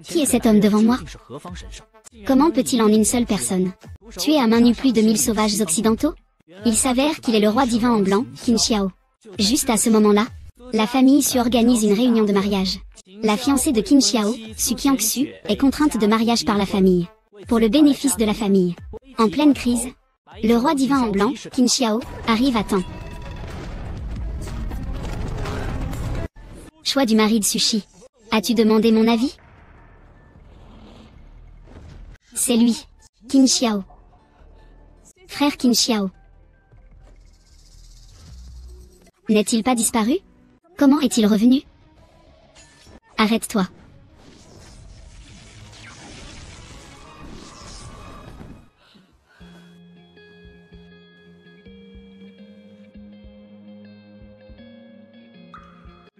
Qui est cet homme devant moi? Comment peut-il en une seule personne tuer à main nue plus de 1000 sauvages occidentaux? Il s'avère qu'il est le roi divin en blanc, Qin Xiao. Juste à ce moment-là, la famille Su organise une réunion de mariage. La fiancée de Qin Xiao, Su Qiangxu, est contrainte de mariage par la famille. Pour le bénéfice de la famille. En pleine crise, le roi divin en blanc, Qin Xiao, arrive à temps. Choix du mari de Sushi. As-tu demandé mon avis? C'est lui, Qin Xiao. Frère Qin Xiao. N'est-il pas disparu? Comment est-il revenu? Arrête-toi.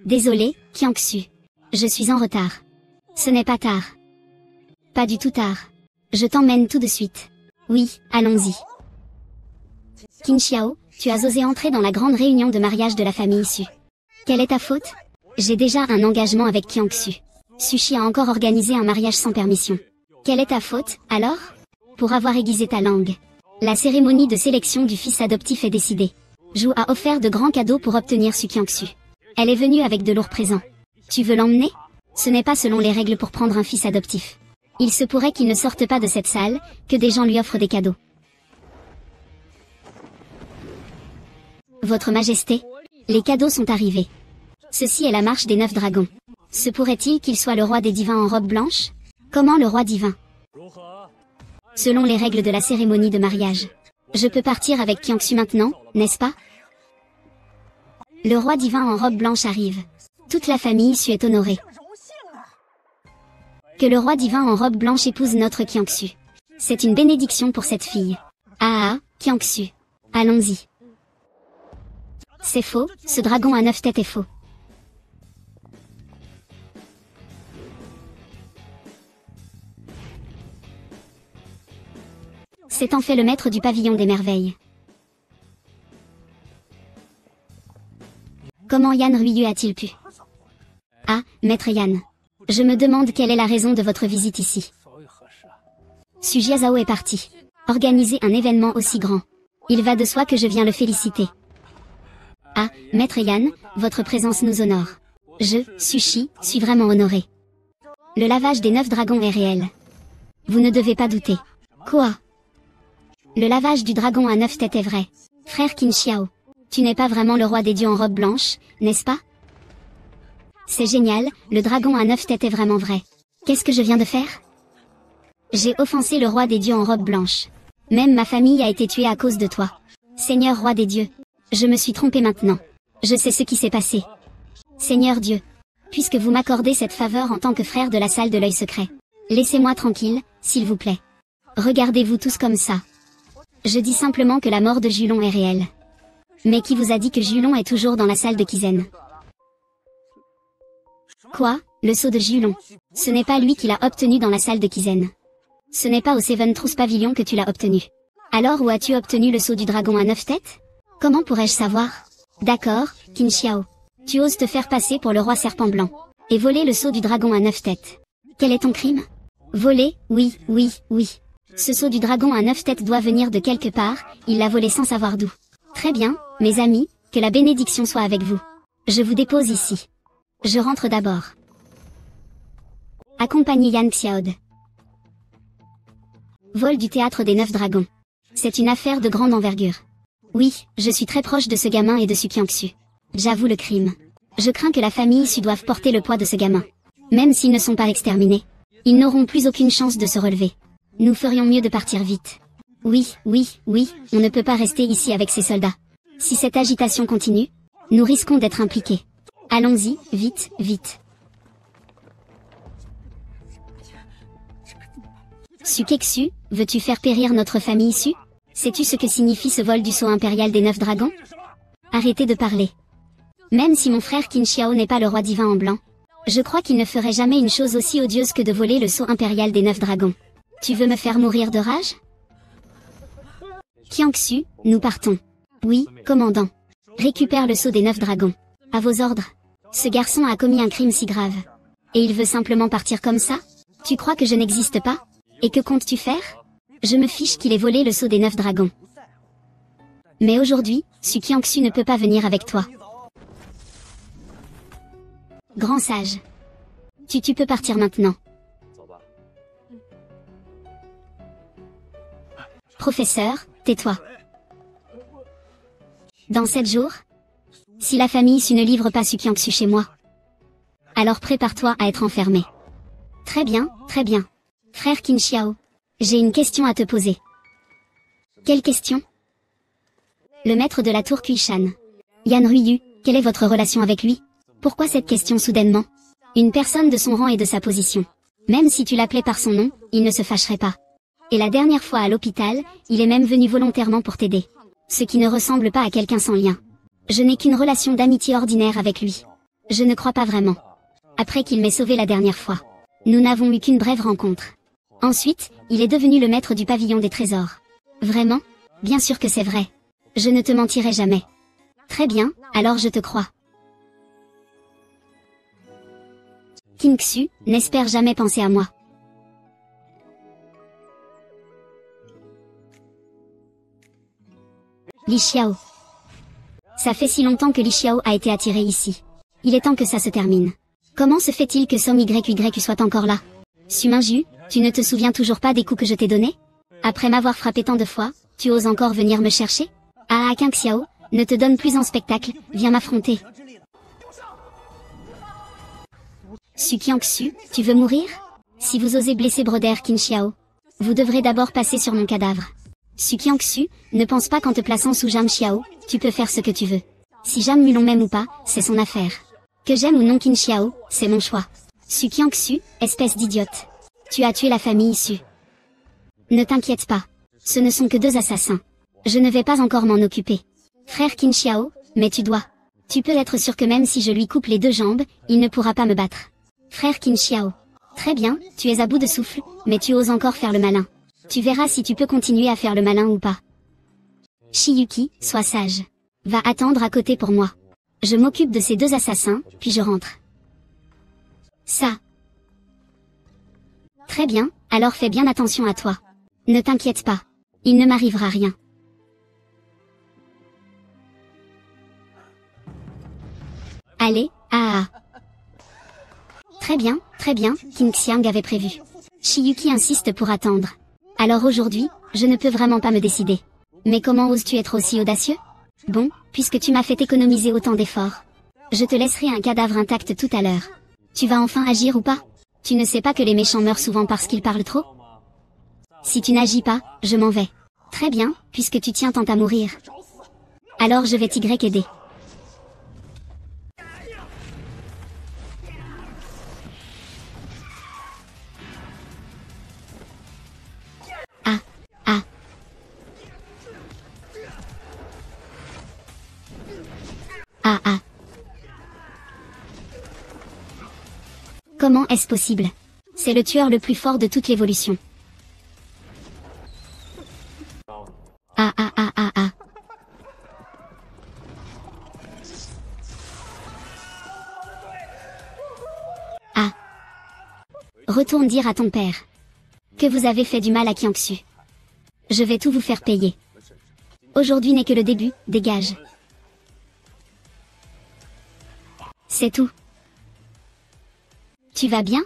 Désolé, Qiangxu. Je suis en retard. Ce n'est pas tard. Pas du tout tard. Je t'emmène tout de suite. Oui, allons-y. Qin Xiao, tu as osé entrer dans la grande réunion de mariage de la famille Su. Quelle est ta faute? J'ai déjà un engagement avec Qiangxu. Sushi a encore organisé un mariage sans permission. Quelle est ta faute, alors? Pour avoir aiguisé ta langue. La cérémonie de sélection du fils adoptif est décidée. Zhu a offert de grands cadeaux pour obtenir Su Qiangxu. Elle est venue avec de lourds présents. Tu veux l'emmener? Ce n'est pas selon les règles pour prendre un fils adoptif. Il se pourrait qu'il ne sorte pas de cette salle, que des gens lui offrent des cadeaux. Votre Majesté, les cadeaux sont arrivés. Ceci est la marche des 9 dragons. Se pourrait-il qu'il soit le roi des divins en robe blanche? Comment le roi divin? Selon les règles de la cérémonie de mariage. Je peux partir avec Qiangxu maintenant, n'est-ce pas? Le roi divin en robe blanche arrive. Toute la famille Su est honorée. Que le roi divin en robe blanche épouse notre Qiangxu. C'est une bénédiction pour cette fille. Ah, Qiangxu. Allons-y. C'est faux, ce dragon à 9 têtes est faux. C'est en fait le maître du pavillon des merveilles. Comment Yan Ruiyu a-t-il pu? Ah, maître Yan. Je me demande quelle est la raison de votre visite ici. Su Jiazhao est parti. Organiser un événement aussi grand. Il va de soi que je viens le féliciter. Ah, maître Yan, votre présence nous honore. Je, Sushi, suis vraiment honoré. Le lavage des 9 dragons est réel. Vous ne devez pas douter. Quoi? Le lavage du dragon à 9 têtes est vrai. Frère Qin Xiao. Tu n'es pas vraiment le roi des dieux en robe blanche, n'est-ce pas? C'est génial, le dragon à 9 têtes est vraiment vrai. Qu'est-ce que je viens de faire? J'ai offensé le roi des dieux en robe blanche. Même ma famille a été tuée à cause de toi. Seigneur roi des dieux. Je me suis trompé maintenant. Je sais ce qui s'est passé. Seigneur Dieu. Puisque vous m'accordez cette faveur en tant que frère de la salle de l'œil secret. Laissez-moi tranquille, s'il vous plaît. Regardez-vous tous comme ça. Je dis simplement que la mort de Julon est réelle. Mais qui vous a dit que Julon est toujours dans la salle de Kizen? Quoi? Le sceau de Julon. Ce n'est pas lui qui l'a obtenu dans la salle de Kizen. Ce n'est pas au Seven Truth Pavilion que tu l'as obtenu. Alors où as-tu obtenu le sceau du dragon à 9 têtes? Comment pourrais-je savoir? D'accord, Qin Xiao. Tu oses te faire passer pour le roi serpent blanc. Et voler le sceau du dragon à 9 têtes. Quel est ton crime? Voler? Oui, oui, oui. Ce sceau du dragon à 9 têtes doit venir de quelque part, il l'a volé sans savoir d'où. Très bien, mes amis, que la bénédiction soit avec vous. Je vous dépose ici. Je rentre d'abord. Accompagnez Yan Xiaod. Vol du théâtre des 9 dragons. C'est une affaire de grande envergure. Oui, je suis très proche de ce gamin et de Su Qiangxu. J'avoue le crime. Je crains que la famille Su doive porter le poids de ce gamin. Même s'ils ne sont pas exterminés. Ils n'auront plus aucune chance de se relever. Nous ferions mieux de partir vite. Oui, oui, oui, on ne peut pas rester ici avec ces soldats. Si cette agitation continue, nous risquons d'être impliqués. Allons-y, vite, vite. Su Kexu, veux-tu faire périr notre famille Su? Sais-tu ce que signifie ce vol du sceau impérial des 9 dragons? Arrêtez de parler. Même si mon frère Qin Xiao n'est pas le roi divin en blanc, je crois qu'il ne ferait jamais une chose aussi odieuse que de voler le sceau impérial des 9 dragons. Tu veux me faire mourir de rage? Qiangxu, nous partons. Oui, commandant. Récupère le sceau des 9 dragons. À vos ordres. Ce garçon a commis un crime si grave. Et il veut simplement partir comme ça? Tu crois que je n'existe pas? Et que comptes-tu faire? Je me fiche qu'il ait volé le sceau des 9 dragons. Mais aujourd'hui, Su Qiangxu ne peut pas venir avec toi. Grand sage. Tu peux partir maintenant. Professeur, tais-toi. Dans 7 jours? Si la famille Su ne livre pas Su Qiangxu chez moi, alors prépare-toi à être enfermé. Très bien, très bien. Frère Qin Xiao, j'ai une question à te poser. Quelle question? Le maître de la tour Kuishan. Yan Ruiyu, quelle est votre relation avec lui? Pourquoi cette question soudainement? Une personne de son rang et de sa position. Même si tu l'appelais par son nom, il ne se fâcherait pas. Et la dernière fois à l'hôpital, il est même venu volontairement pour t'aider. Ce qui ne ressemble pas à quelqu'un sans lien. Je n'ai qu'une relation d'amitié ordinaire avec lui. Je ne crois pas vraiment. Après qu'il m'ait sauvé la dernière fois. Nous n'avons eu qu'une brève rencontre. Ensuite, il est devenu le maître du pavillon des trésors. Vraiment? Bien sûr que c'est vrai. Je ne te mentirai jamais. Très bien, alors je te crois. Qin Xu, n'espère jamais penser à moi. Li Xiao. Ça fait si longtemps que Li Xiao a été attiré ici. Il est temps que ça se termine. Comment se fait-il que Som YY soit encore là? Su Mingju, tu ne te souviens toujours pas des coups que je t'ai donnés? Après m'avoir frappé tant de fois, tu oses encore venir me chercher? Ah Qin Xiao, ne te donne plus en spectacle, viens m'affronter. Su Qiangxu, tu veux mourir? Si vous osez blesser Broder Qin Xiao, vous devrez d'abord passer sur mon cadavre. Su Qiangxu, ne pense pas qu'en te plaçant sous Jam Xiao, tu peux faire ce que tu veux. Si Jam Mulon m'aime ou pas, c'est son affaire. Que j'aime ou non Qin Xiao, c'est mon choix. Su Qiangxu, espèce d'idiote. Tu as tué la famille Su. Ne t'inquiète pas. Ce ne sont que 2 assassins. Je ne vais pas encore m'en occuper. Frère Qin Xiao, mais tu dois. Tu peux être sûr que même si je lui coupe les 2 jambes, il ne pourra pas me battre. Frère Qin Xiao. Très bien, tu es à bout de souffle, mais tu oses encore faire le malin. Tu verras si tu peux continuer à faire le malin ou pas. Shiyuki, sois sage. Va attendre à côté pour moi. Je m'occupe de ces 2 assassins, puis je rentre. Ça. Très bien, alors fais bien attention à toi. Ne t'inquiète pas. Il ne m'arrivera rien. Allez, Très bien, Qin Xiang avait prévu. Shiyuki insiste pour attendre. Alors aujourd'hui, je ne peux vraiment pas me décider. Mais comment oses-tu être aussi audacieux? Bon, puisque tu m'as fait économiser autant d'efforts. Je te laisserai un cadavre intact tout à l'heure. Tu vas enfin agir ou pas? Tu ne sais pas que les méchants meurent souvent parce qu'ils parlent trop? Si tu n'agis pas, je m'en vais. Très bien, puisque tu tiens tant à mourir. Alors je vais t'aider. Comment est-ce possible? C'est le tueur le plus fort de toute l'évolution. Retourne dire à ton père que vous avez fait du mal à Qiangxu. Je vais tout vous faire payer. Aujourd'hui n'est que le début, dégage. C'est tout. Tu vas bien?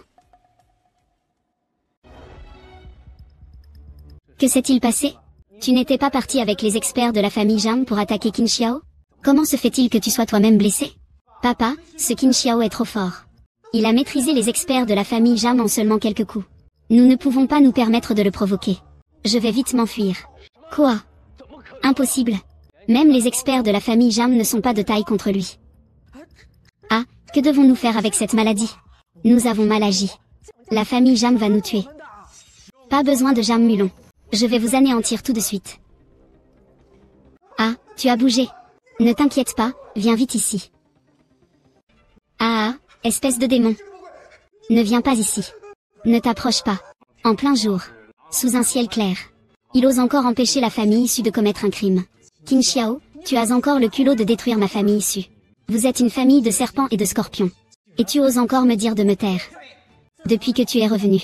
Que s'est-il passé? Tu n'étais pas parti avec les experts de la famille Jam pour attaquer Qin Xiao? Comment se fait-il que tu sois toi-même blessé? Papa, ce Qin Xiao est trop fort. Il a maîtrisé les experts de la famille Jam en seulement quelques coups. Nous ne pouvons pas nous permettre de le provoquer. Je vais vite m'enfuir. Quoi? Impossible. Même les experts de la famille Jam ne sont pas de taille contre lui. Ah, que devons-nous faire avec cette maladie? Nous avons mal agi. La famille Jam va nous tuer. Pas besoin de Jam Mulon. Je vais vous anéantir tout de suite. Ah, tu as bougé. Ne t'inquiète pas, viens vite ici. Espèce de démon. Ne viens pas ici. Ne t'approche pas. En plein jour. Sous un ciel clair. Il ose encore empêcher la famille issue de commettre un crime. Qin Xiao, tu as encore le culot de détruire ma famille issue. Vous êtes une famille de serpents et de scorpions. Et tu oses encore me dire de me taire. Depuis que tu es revenu.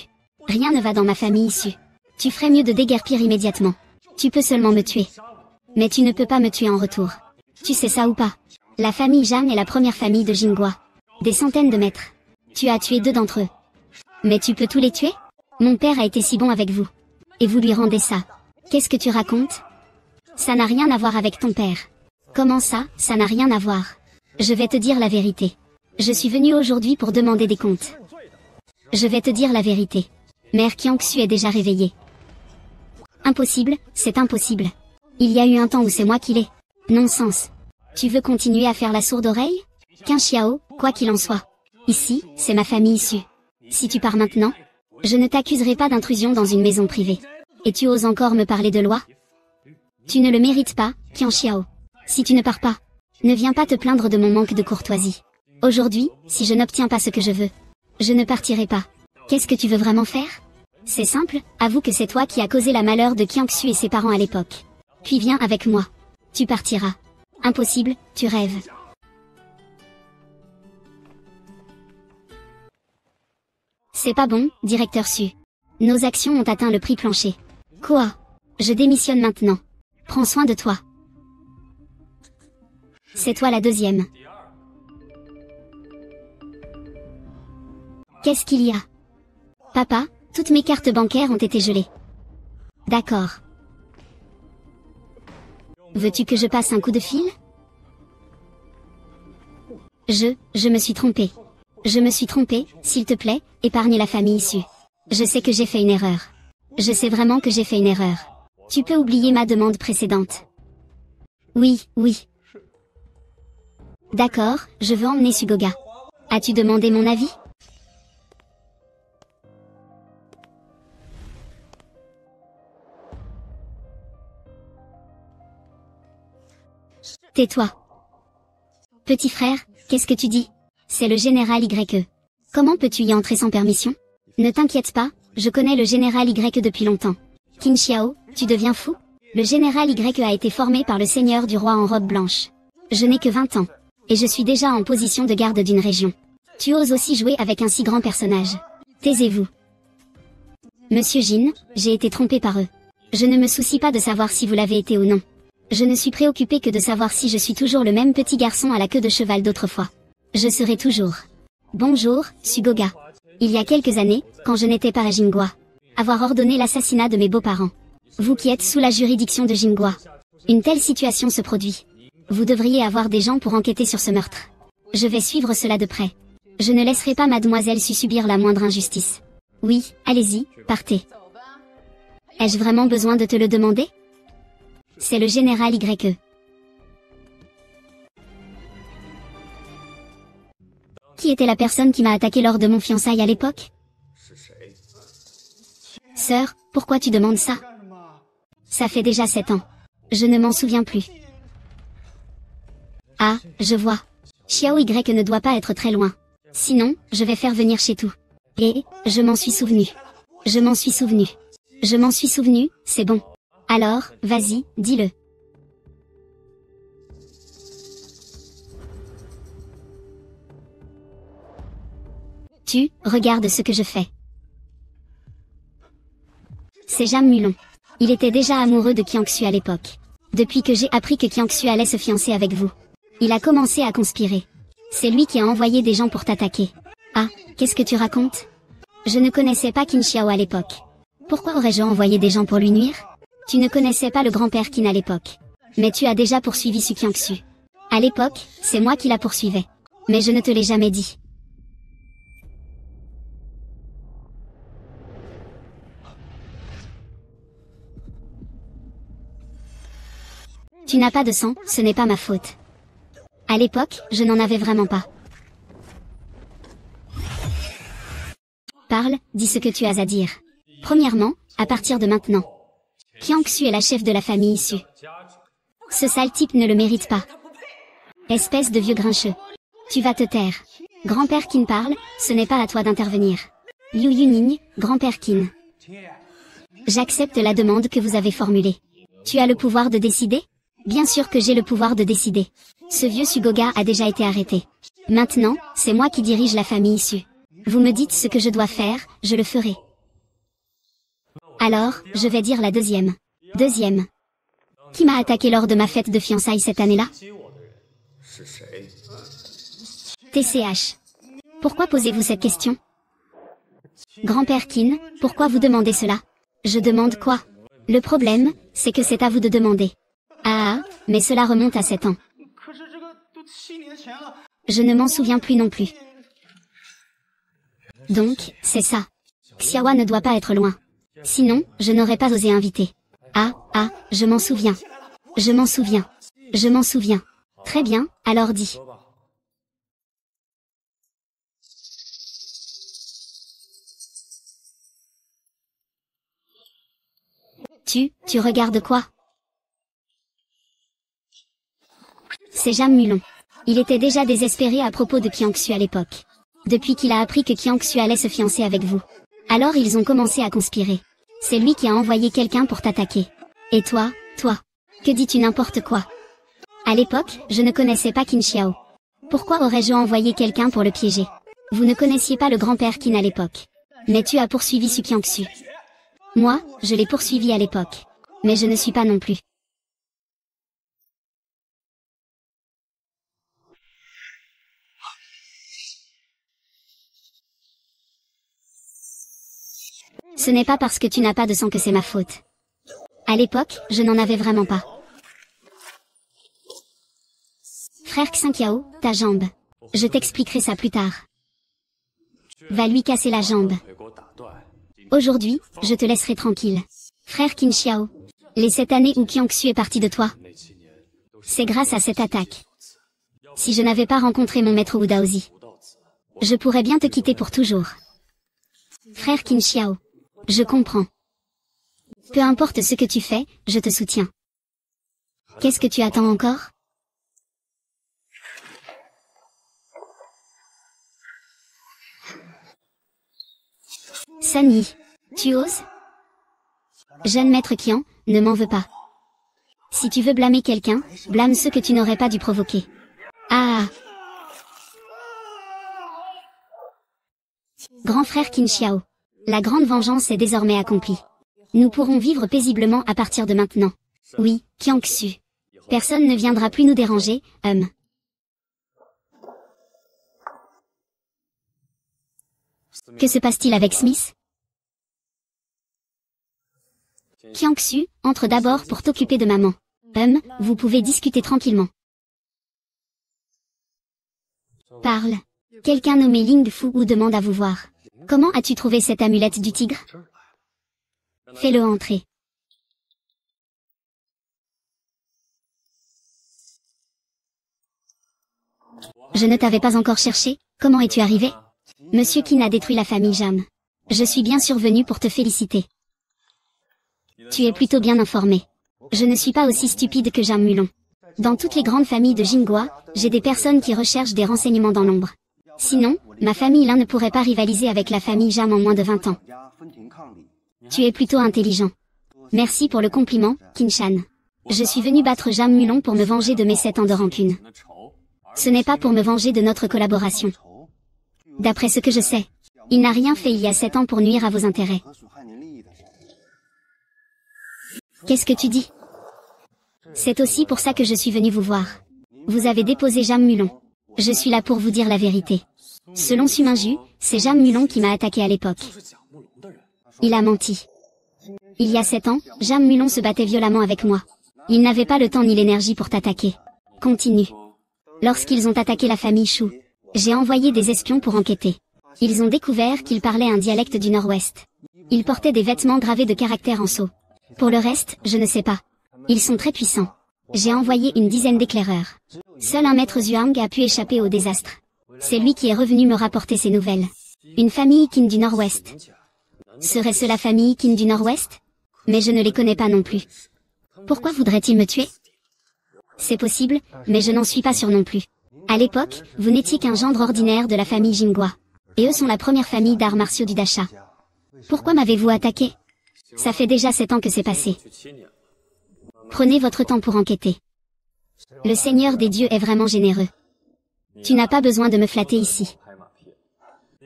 Rien ne va dans ma famille issue. Tu ferais mieux de déguerpir immédiatement. Tu peux seulement me tuer. Mais tu ne peux pas me tuer en retour. Tu sais ça ou pas? La famille Zhang est la première famille de Jinghua. Des centaines de maîtres. Tu as tué 2 d'entre eux. Mais tu peux tous les tuer? Mon père a été si bon avec vous. Et vous lui rendez ça. Qu'est-ce que tu racontes? Ça n'a rien à voir avec ton père. Comment ça, ça n'a rien à voir? Je vais te dire la vérité. Je suis venu aujourd'hui pour demander des comptes. Je vais te dire la vérité. Mère Qiangxu est déjà réveillée. Impossible, c'est impossible. Il y a eu un temps où c'est moi qui l'ai. Non-sens. Tu veux continuer à faire la sourde oreille? Qin Xiao, quoi qu'il en soit. Ici, c'est ma famille issue. Si tu pars maintenant, je ne t'accuserai pas d'intrusion dans une maison privée. Et tu oses encore me parler de loi? Tu ne le mérites pas, Qin Xiao. Si tu ne pars pas, ne viens pas te plaindre de mon manque de courtoisie. Aujourd'hui, si je n'obtiens pas ce que je veux, je ne partirai pas. Qu'est-ce que tu veux vraiment faire? C'est simple, avoue que c'est toi qui as causé la malheur de Qiangxu et ses parents à l'époque. Puis viens avec moi. Tu partiras. Impossible, tu rêves. C'est pas bon, directeur Su. Nos actions ont atteint le prix plancher. Quoi? Je démissionne maintenant. Prends soin de toi. C'est toi la deuxième. Qu'est-ce qu'il y a? Papa, toutes mes cartes bancaires ont été gelées. D'accord. Veux-tu que je passe un coup de fil? Je me suis trompé. Je me suis trompé, s'il te plaît, épargne la famille issue. Je sais que j'ai fait une erreur. Je sais vraiment que j'ai fait une erreur. Tu peux oublier ma demande précédente. Oui, oui. D'accord, je veux emmener Sugoga. As-tu demandé mon avis? Tais-toi. Petit frère, qu'est-ce que tu dis? C'est le général YE. Comment peux-tu y entrer sans permission? Ne t'inquiète pas, je connais le général Y depuis longtemps. Qin Xiao, tu deviens fou? Le général Y a été formé par le seigneur du roi en robe blanche. Je n'ai que 20 ans. Et je suis déjà en position de garde d'une région. Tu oses aussi jouer avec un si grand personnage. Taisez-vous. Monsieur Jin, j'ai été trompé par eux. Je ne me soucie pas de savoir si vous l'avez été ou non. Je ne suis préoccupé que de savoir si je suis toujours le même petit garçon à la queue de cheval d'autrefois. Je serai toujours. Bonjour, Sugoga. Il y a quelques années, quand je n'étais pas à Jinghua, avoir ordonné l'assassinat de mes beaux-parents. Vous qui êtes sous la juridiction de Jinghua. Une telle situation se produit. Vous devriez avoir des gens pour enquêter sur ce meurtre. Je vais suivre cela de près. Je ne laisserai pas mademoiselle Su subir la moindre injustice. Oui, allez-y, partez. Ai-je vraiment besoin de te le demander? C'est le général YE. Qui était la personne qui m'a attaqué lors de mon fiançailles à l'époque? Sœur, pourquoi tu demandes ça? Ça fait déjà 7 ans. Je ne m'en souviens plus. Ah, je vois. Xiao Y ne doit pas être très loin. Sinon, je vais faire venir chez tout. Et, je m'en suis souvenu. Je m'en suis souvenu. Je m'en suis souvenu, c'est bon. Alors, vas-y, dis-le. Tu, regarde ce que je fais. C'est Jam Mulon. Il était déjà amoureux de Qiangxu à l'époque. Depuis que j'ai appris que Qiangxu allait se fiancer avec vous. Il a commencé à conspirer. C'est lui qui a envoyé des gens pour t'attaquer. Ah, qu'est-ce que tu racontes? Je ne connaissais pas Qin Xiao à l'époque. Pourquoi aurais-je envoyé des gens pour lui nuire? Tu ne connaissais pas le grand-père Qin à l'époque. Mais tu as déjà poursuivi Su Qiangxu. À l'époque, c'est moi qui la poursuivais. Mais je ne te l'ai jamais dit. Tu n'as pas de sang, ce n'est pas ma faute. À l'époque, je n'en avais vraiment pas. Parle, dis ce que tu as à dire. Premièrement, à partir de maintenant. Qiangxu est la chef de la famille issue. Ce sale type ne le mérite pas. Espèce de vieux grincheux. Tu vas te taire. Grand-père Qin parle, ce n'est pas à toi d'intervenir. Liu Yuning, grand-père Qin. J'accepte la demande que vous avez formulée. Tu as le pouvoir de décider? Bien sûr que j'ai le pouvoir de décider. Ce vieux Sugoga a déjà été arrêté. Maintenant, c'est moi qui dirige la famille issue. Vous me dites ce que je dois faire, je le ferai. Alors, je vais dire la deuxième. Deuxième. Qui m'a attaqué lors de ma fête de fiançailles cette année-là? TCH. Pourquoi posez-vous cette question? Grand-père Qin, pourquoi vous demandez cela? Je demande quoi? Le problème, c'est que c'est à vous de demander. Ah, mais cela remonte à 7 ans. Je ne m'en souviens plus non plus. Donc, c'est ça. Xiaowa ne doit pas être loin. Sinon, je n'aurais pas osé inviter. Ah, je m'en souviens. Je m'en souviens. Je m'en souviens. Très bien, alors dis. Tu regardes quoi? C'est Jam Mulon. Il était déjà désespéré à propos de Qiangxu à l'époque. Depuis qu'il a appris que Qiangxu allait se fiancer avec vous. Alors ils ont commencé à conspirer. C'est lui qui a envoyé quelqu'un pour t'attaquer. Et toi, que dis-tu n'importe quoi? À l'époque, je ne connaissais pas Qin Xiao. Pourquoi aurais-je envoyé quelqu'un pour le piéger? Vous ne connaissiez pas le grand-père Qin à l'époque. Mais tu as poursuivi Su Qiangxu. Moi, je l'ai poursuivi à l'époque. Mais je ne suis pas non plus. Ce n'est pas parce que tu n'as pas de sang que c'est ma faute. À l'époque, je n'en avais vraiment pas. Frère Xinqiao, ta jambe. Je t'expliquerai ça plus tard. Va lui casser la jambe. Aujourd'hui, je te laisserai tranquille. Frère Qin Xiao. Les 7 années où Qiangxu est parti de toi. C'est grâce à cette attaque. Si je n'avais pas rencontré mon maître Wu Daozi, je pourrais bien te quitter pour toujours. Frère Qin Xiao. Je comprends. Peu importe ce que tu fais, je te soutiens. Qu'est-ce que tu attends encore? Sanyi. Tu oses? Jeune maître Qian, ne m'en veux pas. Si tu veux blâmer quelqu'un, blâme ceux que tu n'aurais pas dû provoquer. Ah. Grand frère Qin Xiao. La grande vengeance est désormais accomplie. Nous pourrons vivre paisiblement à partir de maintenant. Oui, Qiangxu. Personne ne viendra plus nous déranger, Que se passe-t-il avec Smith? Qiangxu, entre d'abord pour t'occuper de maman. Vous pouvez discuter tranquillement. Parle. Quelqu'un nommé Ling Fu Wu demande à vous voir. Comment as-tu trouvé cette amulette du tigre? Fais-le entrer. Je ne t'avais pas encore cherché, comment es-tu arrivé? Monsieur Qin a détruit la famille Jam. Je suis bien survenu pour te féliciter. Tu es plutôt bien informé. Je ne suis pas aussi stupide que Jam Mulon. Dans toutes les grandes familles de Jingguo, j'ai des personnes qui recherchent des renseignements dans l'ombre. Sinon, ma famille Lin ne pourrait pas rivaliser avec la famille Jam en moins de 20 ans. Tu es plutôt intelligent. Merci pour le compliment, Qin-chan. Je suis venu battre Jam Mulon pour me venger de mes 7 ans de rancune. Ce n'est pas pour me venger de notre collaboration. D'après ce que je sais, il n'a rien fait il y a 7 ans pour nuire à vos intérêts. Qu'est-ce que tu dis? C'est aussi pour ça que je suis venu vous voir. Vous avez déposé Jam Mulon. Je suis là pour vous dire la vérité. Selon Suminju, c'est Jam Mulon qui m'a attaqué à l'époque. Il a menti. Il y a 7 ans, Jam Mulon se battait violemment avec moi. Il n'avait pas le temps ni l'énergie pour t'attaquer. Continue. Lorsqu'ils ont attaqué la famille Shu, j'ai envoyé des espions pour enquêter. Ils ont découvert qu'ils parlaient un dialecte du nord-ouest. Ils portaient des vêtements gravés de caractères en sceau. Pour le reste, je ne sais pas. Ils sont très puissants. J'ai envoyé une dizaine d'éclaireurs. Seul un maître Zhuang a pu échapper au désastre. C'est lui qui est revenu me rapporter ces nouvelles. Une famille Qin du nord-ouest. Serait-ce la famille Qin du nord-ouest? Mais je ne les connais pas non plus. Pourquoi voudrait-il me tuer? C'est possible, mais je n'en suis pas sûr non plus. À l'époque, vous n'étiez qu'un gendre ordinaire de la famille Jingguo. Et eux sont la première famille d'arts martiaux du Dacha. Pourquoi m'avez-vous attaqué? Ça fait déjà 7 ans que c'est passé. Prenez votre temps pour enquêter. Le Seigneur des dieux est vraiment généreux. Tu n'as pas besoin de me flatter ici.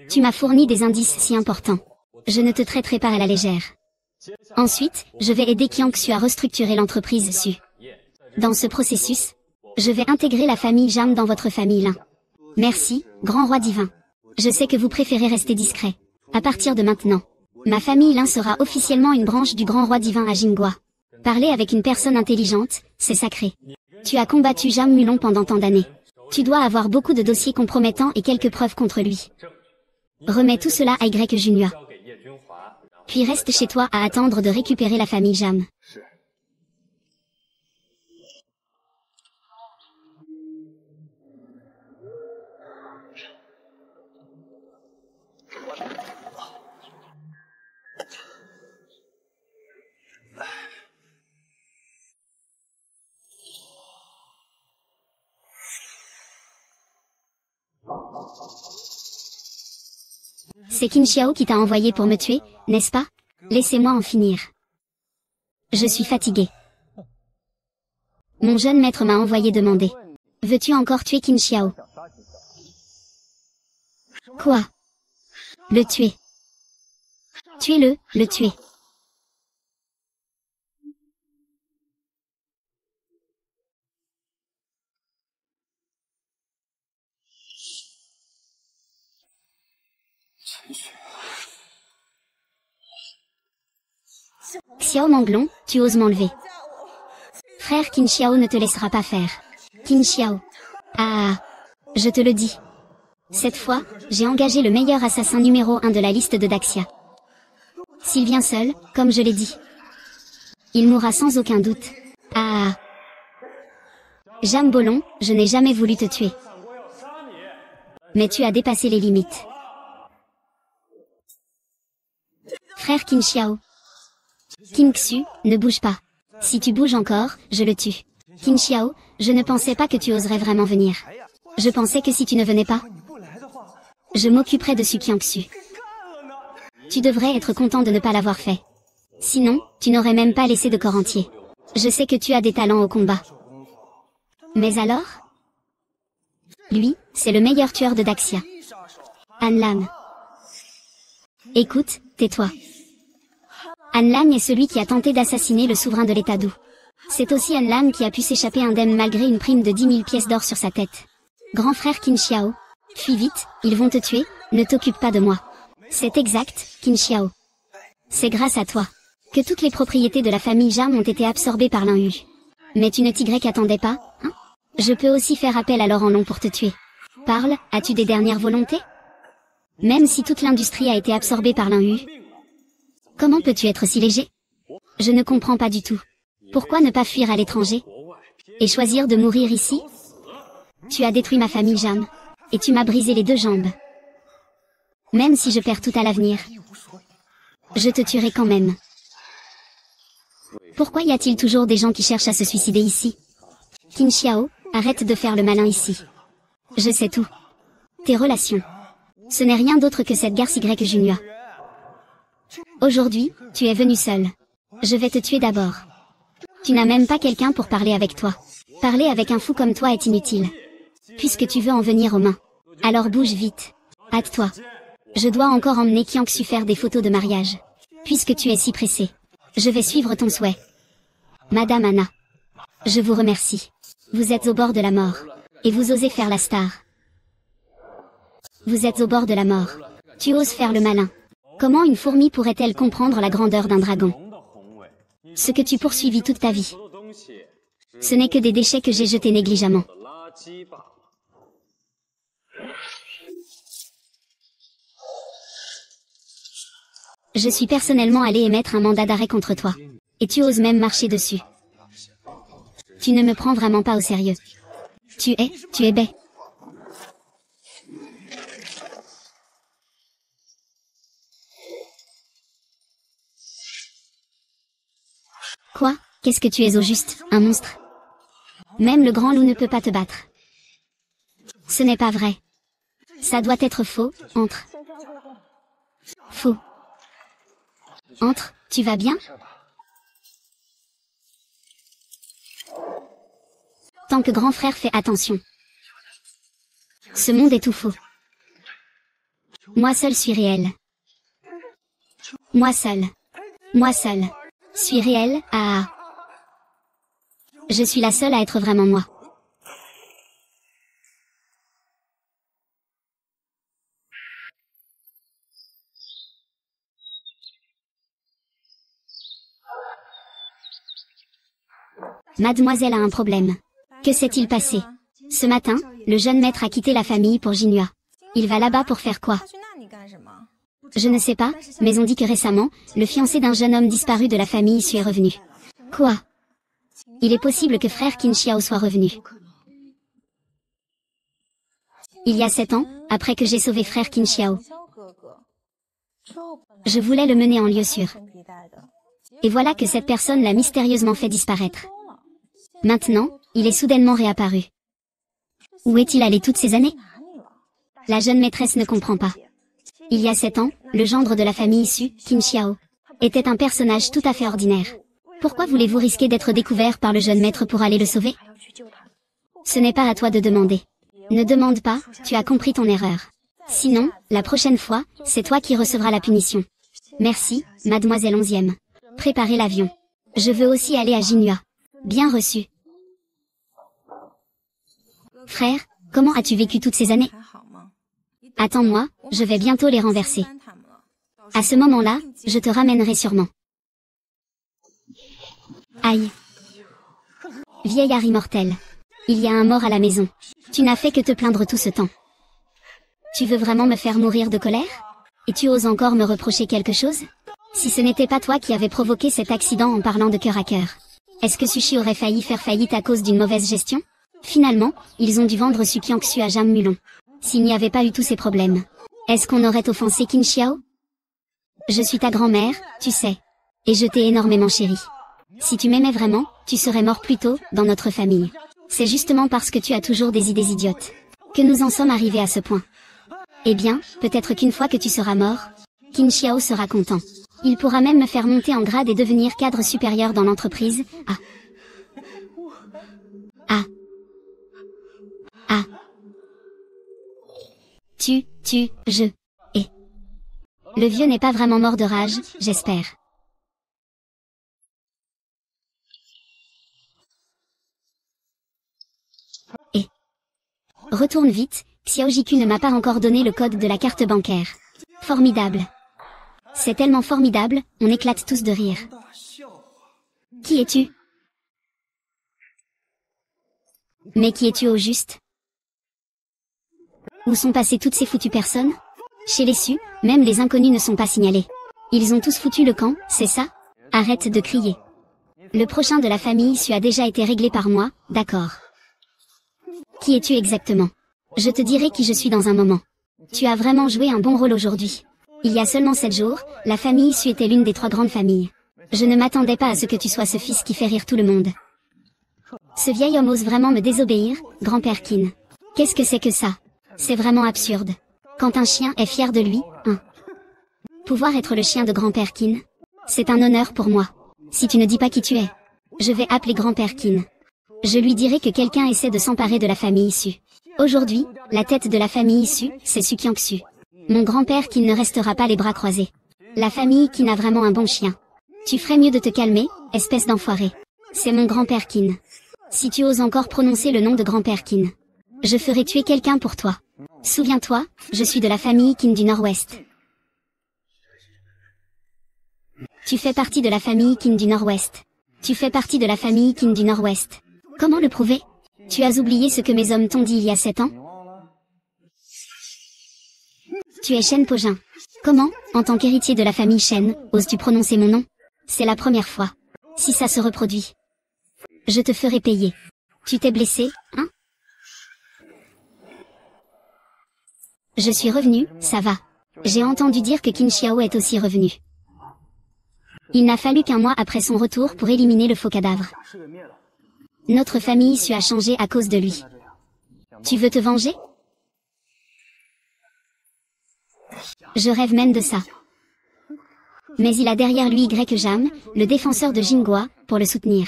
Tu m'as fourni des indices si importants. Je ne te traiterai pas à la légère. Ensuite, je vais aider Kiangsu à restructurer l'entreprise Su. Dans ce processus, je vais intégrer la famille Jam dans votre famille Lin. Merci, grand roi divin. Je sais que vous préférez rester discret. À partir de maintenant, ma famille Lin sera officiellement une branche du grand roi divin à Jingua. Parler avec une personne intelligente, c'est sacré. Tu as combattu Jam Mulon pendant tant d'années. Tu dois avoir beaucoup de dossiers compromettants et quelques preuves contre lui. Remets tout cela à Y Junhua. Puis reste chez toi à attendre de récupérer la famille Jam. C'est Qin Xiao qui t'a envoyé pour me tuer, n'est-ce pas? Laissez-moi en finir. Je suis fatigué. Mon jeune maître m'a envoyé demander. Veux-tu encore tuer Qin Xiao? Quoi? Le tuer. Tuez-le, le tuer. Xiao Manglon, tu oses m'enlever. Frère Qin Xiao ne te laissera pas faire. Qin Xiao. Ah, je te le dis. Cette fois, j'ai engagé le meilleur assassin numéro 1 de la liste de Daxia. S'il vient seul, comme je l'ai dit, il mourra sans aucun doute. Ah. Jam Bolon, je n'ai jamais voulu te tuer. Mais tu as dépassé les limites. Frère Qin Xiao. Qin Xu, ne bouge pas. Si tu bouges encore, je le tue. Qin Xiao, je ne pensais pas que tu oserais vraiment venir. Je pensais que si tu ne venais pas, je m'occuperais de Su Qiangxu. Tu devrais être content de ne pas l'avoir fait. Sinon, tu n'aurais même pas laissé de corps entier. Je sais que tu as des talents au combat. Mais alors? Lui, c'est le meilleur tueur de Daxia. Han Lang. Écoute, tais-toi. Han Lang est celui qui a tenté d'assassiner le souverain de l'État d'U. C'est aussi Han Lang qui a pu s'échapper indemne malgré une prime de 10 000 pièces d'or sur sa tête. Grand frère Qin Xiao. Fuis vite, ils vont te tuer, ne t'occupe pas de moi. C'est exact, Qin Xiao. C'est grâce à toi que toutes les propriétés de la famille Jam ont été absorbées par l'Inhu. Mais tu ne t'y attendais pas, hein? Je peux aussi faire appel à l'or en long pour te tuer. Parle, as-tu des dernières volontés? Même si toute l'industrie a été absorbée par l'Inhu, comment peux-tu être si léger? Je ne comprends pas du tout. Pourquoi ne pas fuir à l'étranger? Et choisir de mourir ici? Tu as détruit ma famille Jam. Et tu m'as brisé les deux jambes. Même si je perds tout à l'avenir, je te tuerai quand même. Pourquoi y a-t-il toujours des gens qui cherchent à se suicider ici? Qin Xiao, arrête de faire le malin ici. Je sais tout. Tes relations. Ce n'est rien d'autre que cette garce Y Junhua. Aujourd'hui, tu es venu seul. Je vais te tuer d'abord. Tu n'as même pas quelqu'un pour parler avec toi. Parler avec un fou comme toi est inutile. Puisque tu veux en venir aux mains. Alors bouge vite. Hâte-toi. Je dois encore emmener Qiangxu faire des photos de mariage. Puisque tu es si pressé, je vais suivre ton souhait. Madame Anna. Je vous remercie. Vous êtes au bord de la mort. Et vous osez faire la star. Vous êtes au bord de la mort. Tu oses faire le malin. Comment une fourmi pourrait-elle comprendre la grandeur d'un dragon? Ce que tu poursuivis toute ta vie. Ce n'est que des déchets que j'ai jetés négligemment. Je suis personnellement allé émettre un mandat d'arrêt contre toi. Et tu oses même marcher dessus. Tu ne me prends vraiment pas au sérieux. Tu es bête. Quoi? Qu'est-ce que tu es au juste, un monstre? Même le grand loup ne peut pas te battre. Ce n'est pas vrai. Ça doit être faux, entre. Faux. Entre, tu vas bien? Tant que grand frère fait attention. Ce monde est tout faux. Moi seul suis réel. Moi seul. Moi seul. Suis réel, ah. Je suis la seule à être vraiment moi. Mademoiselle a un problème. Que s'est-il passé? Ce matin, le jeune maître a quitté la famille pour Jinhua. Il va là-bas pour faire quoi? Je ne sais pas, mais on dit que récemment, le fiancé d'un jeune homme disparu de la famille Su est revenu. Quoi? Il est possible que frère Qin Xiao soit revenu. Il y a 7 ans, après que j'ai sauvé frère Qin Xiao. Je voulais le mener en lieu sûr. Et voilà que cette personne l'a mystérieusement fait disparaître. Maintenant, il est soudainement réapparu. Où est-il allé toutes ces années? La jeune maîtresse ne comprend pas. Il y a 7 ans, le gendre de la famille Su, Qin Xiao, était un personnage tout à fait ordinaire. Pourquoi voulez-vous risquer d'être découvert par le jeune maître pour aller le sauver? Ce n'est pas à toi de demander. Ne demande pas, tu as compris ton erreur. Sinon, la prochaine fois, c'est toi qui recevras la punition. Merci, mademoiselle 11e. Préparez l'avion. Je veux aussi aller à Jinhua. Bien reçu. Frère, comment as-tu vécu toutes ces années? Attends-moi, je vais bientôt les renverser. À ce moment-là, je te ramènerai sûrement. Aïe. Vieillard immortel. Il y a un mort à la maison. Tu n'as fait que te plaindre tout ce temps. Tu veux vraiment me faire mourir de colère? Et tu oses encore me reprocher quelque chose? Si ce n'était pas toi qui avais provoqué cet accident en parlant de cœur à cœur, est-ce que Sushi aurait failli faire faillite à cause d'une mauvaise gestion? Finalement, ils ont dû vendre Su Qiangxu à Jam Mulon. S'il n'y avait pas eu tous ces problèmes, est-ce qu'on aurait offensé Qin Xiao? Je suis ta grand-mère, tu sais. Et je t'ai énormément chérie. Si tu m'aimais vraiment, tu serais mort plus tôt, dans notre famille. C'est justement parce que tu as toujours des idées idiotes que nous en sommes arrivés à ce point. Eh bien, peut-être qu'une fois que tu seras mort, Qin Xiao sera content. Il pourra même me faire monter en grade et devenir cadre supérieur dans l'entreprise. Ah. Ah. Ah. Je. Et. Le vieux n'est pas vraiment mort de rage, j'espère. Et. Retourne vite, Xiao Jiku ne m'a pas encore donné le code de la carte bancaire. Formidable. C'est tellement formidable, on éclate tous de rire. Qui es-tu? Mais qui es-tu au juste? Où sont passées toutes ces foutues personnes? Chez les Su, même les inconnus ne sont pas signalés. Ils ont tous foutu le camp, c'est ça? Arrête de crier. Le prochain de la famille Su a déjà été réglé par moi, d'accord. Qui es-tu exactement? Je te dirai qui je suis dans un moment. Tu as vraiment joué un bon rôle aujourd'hui. Il y a seulement 7 jours, la famille Su était l'une des 3 grandes familles. Je ne m'attendais pas à ce que tu sois ce fils qui fait rire tout le monde. Ce vieil homme ose vraiment me désobéir, grand-père Qin. Qu'est-ce que c'est que ça? C'est vraiment absurde. Quand un chien est fier de lui, pouvoir être le chien de grand-père Qin, c'est un honneur pour moi. Si tu ne dis pas qui tu es, je vais appeler grand-père Qin. Je lui dirai que quelqu'un essaie de s'emparer de la famille Su. Aujourd'hui, la tête de la famille Su, c'est Su Qiangxu. Mon grand-père Qin ne restera pas les bras croisés. La famille Qin a vraiment un bon chien. Tu ferais mieux de te calmer, espèce d'enfoiré. C'est mon grand-père Qin. Si tu oses encore prononcer le nom de grand-père Qin, je ferai tuer quelqu'un pour toi. Souviens-toi, je suis de la famille Qin du Nord-Ouest. Tu fais partie de la famille Qin du Nord-Ouest. Tu fais partie de la famille Qin du Nord-Ouest. Comment le prouver? Tu as oublié ce que mes hommes t'ont dit il y a 7 ans? Tu es Shen Pojin. Comment, en tant qu'héritier de la famille Shen, oses-tu prononcer mon nom? C'est la première fois. Si ça se reproduit, je te ferai payer. Tu t'es blessé, hein? Je suis revenu, ça va. J'ai entendu dire que Qin Xiao est aussi revenu. Il n'a fallu qu'un mois après son retour pour éliminer le faux cadavre. Notre famille Su a changé à cause de lui. Tu veux te venger? Je rêve même de ça. Mais il a derrière lui Y Jam, le défenseur de Jinhua, pour le soutenir.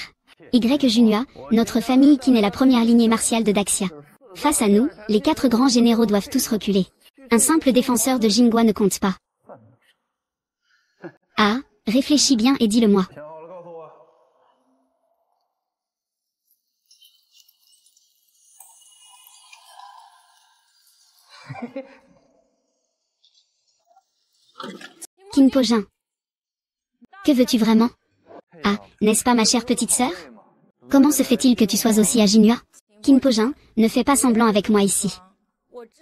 Y Junhua, notre famille qui n'est la première lignée martiale de Daxia. Face à nous, les 4 grands généraux doivent tous reculer. Un simple défenseur de Jinghua ne compte pas. Ah, réfléchis bien et dis-le-moi. Kinpo-jin. Que veux-tu vraiment? Ah, n'est-ce pas ma chère petite sœur? Comment se fait-il que tu sois aussi à Jinhua? Kinpo-jin, ne fais pas semblant avec moi ici.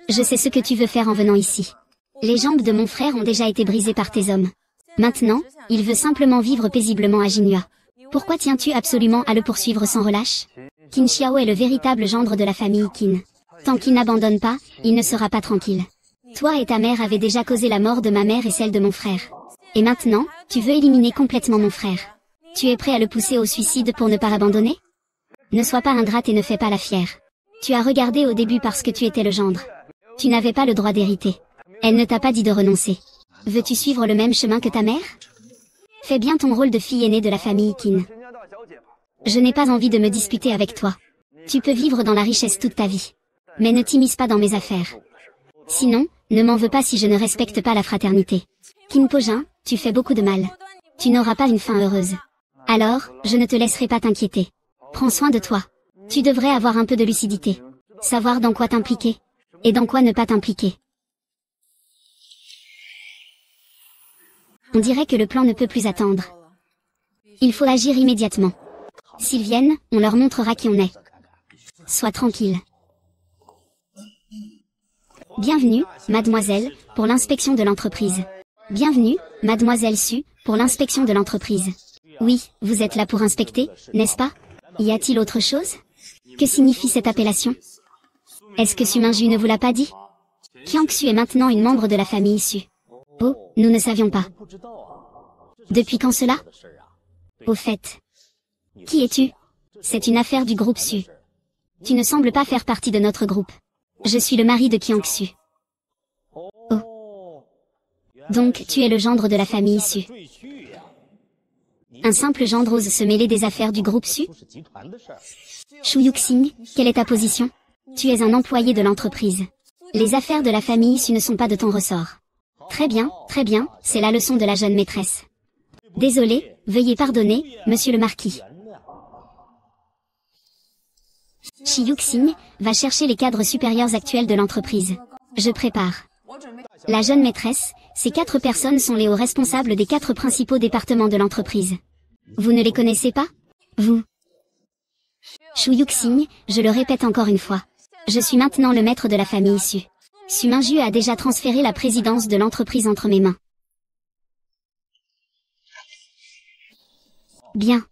Je sais ce que tu veux faire en venant ici. Les jambes de mon frère ont déjà été brisées par tes hommes. Maintenant, il veut simplement vivre paisiblement à Jinhua. Pourquoi tiens-tu absolument à le poursuivre sans relâche? Qin Xiao est le véritable gendre de la famille Qin. Tant qu'il n'abandonne pas, il ne sera pas tranquille. Toi et ta mère avez déjà causé la mort de ma mère et celle de mon frère. Et maintenant, tu veux éliminer complètement mon frère. Tu es prêt à le pousser au suicide pour ne pas abandonner? Ne sois pas ingrate et ne fais pas la fière. Tu as regardé au début parce que tu étais le gendre. Tu n'avais pas le droit d'hériter. Elle ne t'a pas dit de renoncer. Veux-tu suivre le même chemin que ta mère? Fais bien ton rôle de fille aînée de la famille Qin. Je n'ai pas envie de me disputer avec toi. Tu peux vivre dans la richesse toute ta vie. Mais ne t'immisce pas dans mes affaires. Sinon, ne m'en veux pas si je ne respecte pas la fraternité. Kinpo-jin, tu fais beaucoup de mal. Tu n'auras pas une fin heureuse. Alors, je ne te laisserai pas t'inquiéter. Prends soin de toi. Tu devrais avoir un peu de lucidité. Savoir dans quoi t'impliquer. Et dans quoi ne pas t'impliquer. On dirait que le plan ne peut plus attendre. Il faut agir immédiatement. S'ils viennent, on leur montrera qui on est. Sois tranquille. Bienvenue, mademoiselle, pour l'inspection de l'entreprise. Bienvenue, mademoiselle Su, pour l'inspection de l'entreprise. Oui, vous êtes là pour inspecter, n'est-ce pas? Y a-t-il autre chose? Que signifie cette appellation? Est-ce que Su Mingju ne vous l'a pas dit? Kiang-Su est maintenant une membre de la famille Su. Oh, nous ne savions pas. Depuis quand cela? Au fait. Qui es-tu? C'est une affaire du groupe Su. Tu ne sembles pas faire partie de notre groupe. Je suis le mari de Kiang-Su. Oh. Donc, tu es le gendre de la famille Su. Un simple gendre ose se mêler des affaires du groupe Su? Shu Yuxing, quelle est ta position? Tu es un employé de l'entreprise. Les affaires de la famille Su ne sont pas de ton ressort. Très bien, c'est la leçon de la jeune maîtresse. Désolé, veuillez pardonner, monsieur le marquis. Shi Yuxing va chercher les cadres supérieurs actuels de l'entreprise. Je prépare. La jeune maîtresse, ces 4 personnes sont les hauts responsables des 4 principaux départements de l'entreprise. Vous ne les connaissez pas? Vous. Shu Yuxing, je le répète encore une fois. Je suis maintenant le maître de la famille Su. Su Mingju a déjà transféré la présidence de l'entreprise entre mes mains. Bien.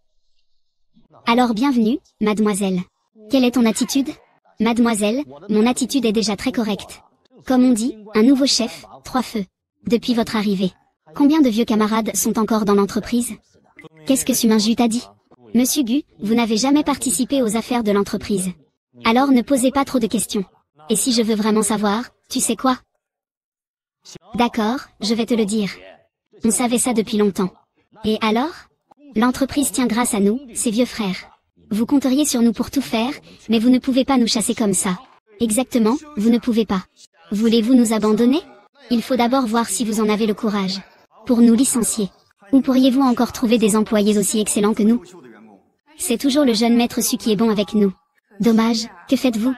Alors bienvenue, mademoiselle. Quelle est ton attitude? Mademoiselle, mon attitude est déjà très correcte. Comme on dit, un nouveau chef, 3 feux. Depuis votre arrivée. Combien de vieux camarades sont encore dans l'entreprise? Qu'est-ce que Su Mingju t'a dit? Monsieur Gu, vous n'avez jamais participé aux affaires de l'entreprise. Alors ne posez pas trop de questions. Et si je veux vraiment savoir, tu sais quoi? D'accord, je vais te le dire. On savait ça depuis longtemps. Et alors? L'entreprise tient grâce à nous, ses vieux frères. Vous compteriez sur nous pour tout faire, mais vous ne pouvez pas nous chasser comme ça. Exactement, vous ne pouvez pas. Voulez-vous nous abandonner? Il faut d'abord voir si vous en avez le courage. Pour nous licencier. Ou pourriez-vous encore trouver des employés aussi excellents que nous? C'est toujours le jeune maître Su qui est bon avec nous. Dommage, que faites-vous?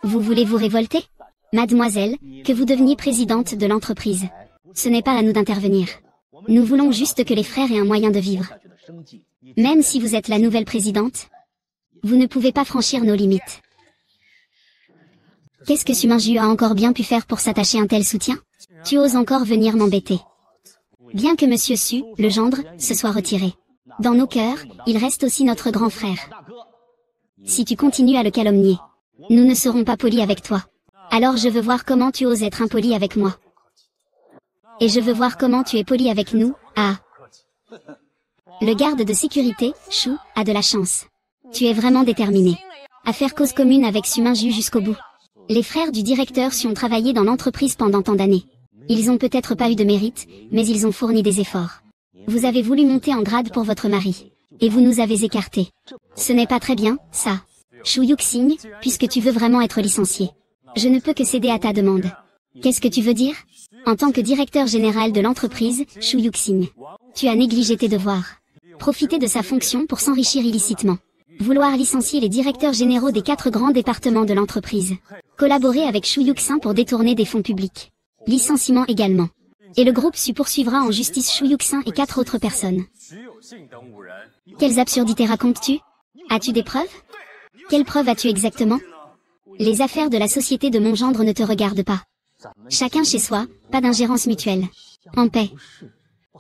Vous voulez vous révolter? Mademoiselle, que vous deveniez présidente de l'entreprise. Ce n'est pas à nous d'intervenir. Nous voulons juste que les frères aient un moyen de vivre. Même si vous êtes la nouvelle présidente, vous ne pouvez pas franchir nos limites. Qu'est-ce que Su Mingju a encore bien pu faire pour s'attacher un tel soutien? Tu oses encore venir m'embêter. Bien que Monsieur Su, le gendre, se soit retiré. Dans nos cœurs, il reste aussi notre grand frère. Si tu continues à le calomnier, nous ne serons pas polis avec toi. Alors je veux voir comment tu oses être impoli avec moi. Et je veux voir comment tu es poli avec nous, ah. Le garde de sécurité, Shu, a de la chance. Tu es vraiment déterminé à faire cause commune avec Su Mingju jusqu'au bout. Les frères du directeur Su ont travaillé dans l'entreprise pendant tant d'années. Ils ont peut-être pas eu de mérite, mais ils ont fourni des efforts. Vous avez voulu monter en grade pour votre mari. Et vous nous avez écartés. Ce n'est pas très bien, ça. Shu Yuxing, puisque tu veux vraiment être licencié. Je ne peux que céder à ta demande. Qu'est-ce que tu veux dire? En tant que directeur général de l'entreprise, Shu Yuxing, tu as négligé tes devoirs. Profiter de sa fonction pour s'enrichir illicitement. Vouloir licencier les directeurs généraux des 4 grands départements de l'entreprise. Collaborer avec Shu Yuxing pour détourner des fonds publics. Licenciement également. Et le groupe Su poursuivra en justice Shu Yuxing et 4 autres personnes. Quelles absurdités racontes-tu? As-tu des preuves? Quelles preuves as-tu exactement? Les affaires de la société de mon gendre ne te regardent pas. Chacun chez soi, pas d'ingérence mutuelle. En paix.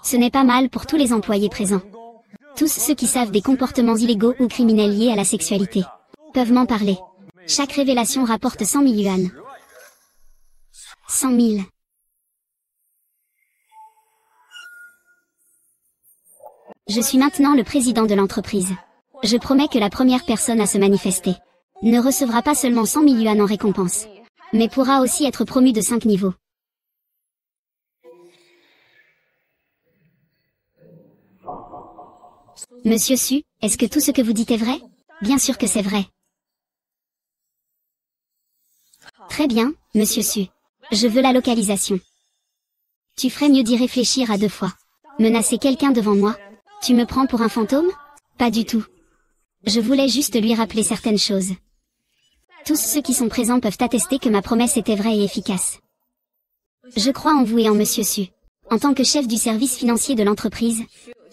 Ce n'est pas mal pour tous les employés présents. Tous ceux qui savent des comportements illégaux ou criminels liés à la sexualité peuvent m'en parler. Chaque révélation rapporte 100 000 yuan. 100 000. Je suis maintenant le président de l'entreprise. Je promets que la première personne à se manifester ne recevra pas seulement 100 000 yuan en récompense, mais pourra aussi être promu de 5 niveaux. Monsieur Su, est-ce que tout ce que vous dites est vrai? Bien sûr que c'est vrai. Très bien, Monsieur Su. Je veux la localisation. Tu ferais mieux d'y réfléchir à 2 fois. Menacer quelqu'un devant moi? Tu me prends pour un fantôme? Pas du tout. Je voulais juste lui rappeler certaines choses. Tous ceux qui sont présents peuvent attester que ma promesse était vraie et efficace. Je crois en vous et en Monsieur Su. En tant que chef du service financier de l'entreprise,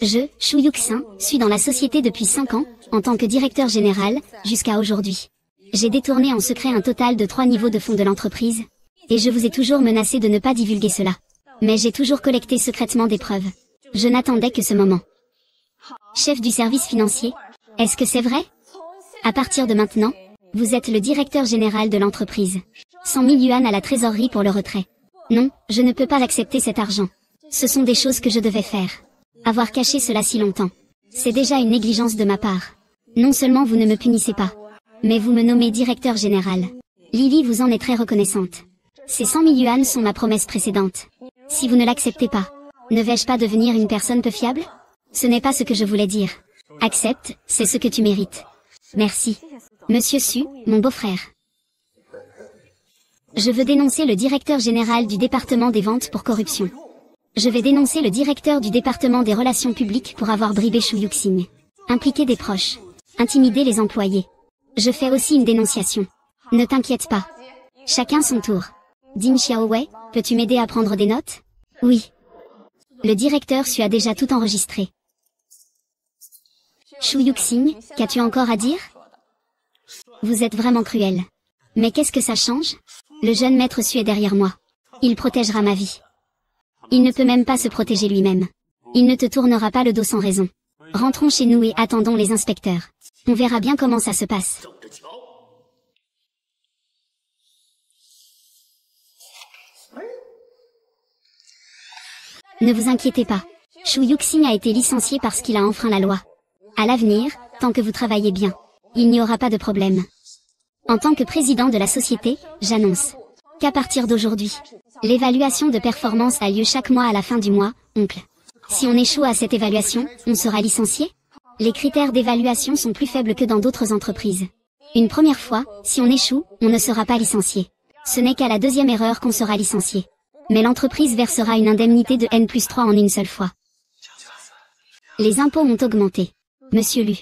je, Shu Yuxing, suis dans la société depuis 5 ans, en tant que directeur général, jusqu'à aujourd'hui. J'ai détourné en secret un total de 3 niveaux de fonds de l'entreprise, et je vous ai toujours menacé de ne pas divulguer cela. Mais j'ai toujours collecté secrètement des preuves. Je n'attendais que ce moment. Chef du service financier, est-ce que c'est vrai? À partir de maintenant, vous êtes le directeur général de l'entreprise. 100 000 yuan à la trésorerie pour le retrait. Non, je ne peux pas accepter cet argent. Ce sont des choses que je devais faire. Avoir caché cela si longtemps, c'est déjà une négligence de ma part. Non seulement vous ne me punissez pas, mais vous me nommez directeur général. Lily vous en est très reconnaissante. Ces 100 000 yuan sont ma promesse précédente. Si vous ne l'acceptez pas, ne vais-je pas devenir une personne peu fiable? Ce n'est pas ce que je voulais dire. Accepte, c'est ce que tu mérites. Merci. Monsieur Su, mon beau-frère. Je veux dénoncer le directeur général du département des ventes pour corruption. Je vais dénoncer le directeur du département des relations publiques pour avoir bribé Shu Yuxing. Impliquer des proches. Intimider les employés. Je fais aussi une dénonciation. Ne t'inquiète pas. Chacun son tour. Ding Xiaowei, peux-tu m'aider à prendre des notes? Oui. Le directeur Su a déjà tout enregistré. Shu Yuxing, qu'as-tu encore à dire? Vous êtes vraiment cruel. Mais qu'est-ce que ça change? Le jeune maître Su est derrière moi. Il protégera ma vie. Il ne peut même pas se protéger lui-même. Il ne te tournera pas le dos sans raison. Rentrons chez nous et attendons les inspecteurs. On verra bien comment ça se passe. Ne vous inquiétez pas. Shu Yuxing a été licencié parce qu'il a enfreint la loi. À l'avenir, tant que vous travaillez bien, il n'y aura pas de problème. En tant que président de la société, j'annonce qu'à partir d'aujourd'hui, l'évaluation de performance a lieu chaque mois à la fin du mois, oncle. Si on échoue à cette évaluation, on sera licencié? Les critères d'évaluation sont plus faibles que dans d'autres entreprises. Une première fois, si on échoue, on ne sera pas licencié. Ce n'est qu'à la 2e erreur qu'on sera licencié. Mais l'entreprise versera une indemnité de N+3 en une seule fois. Les impôts ont augmenté. Monsieur Lu.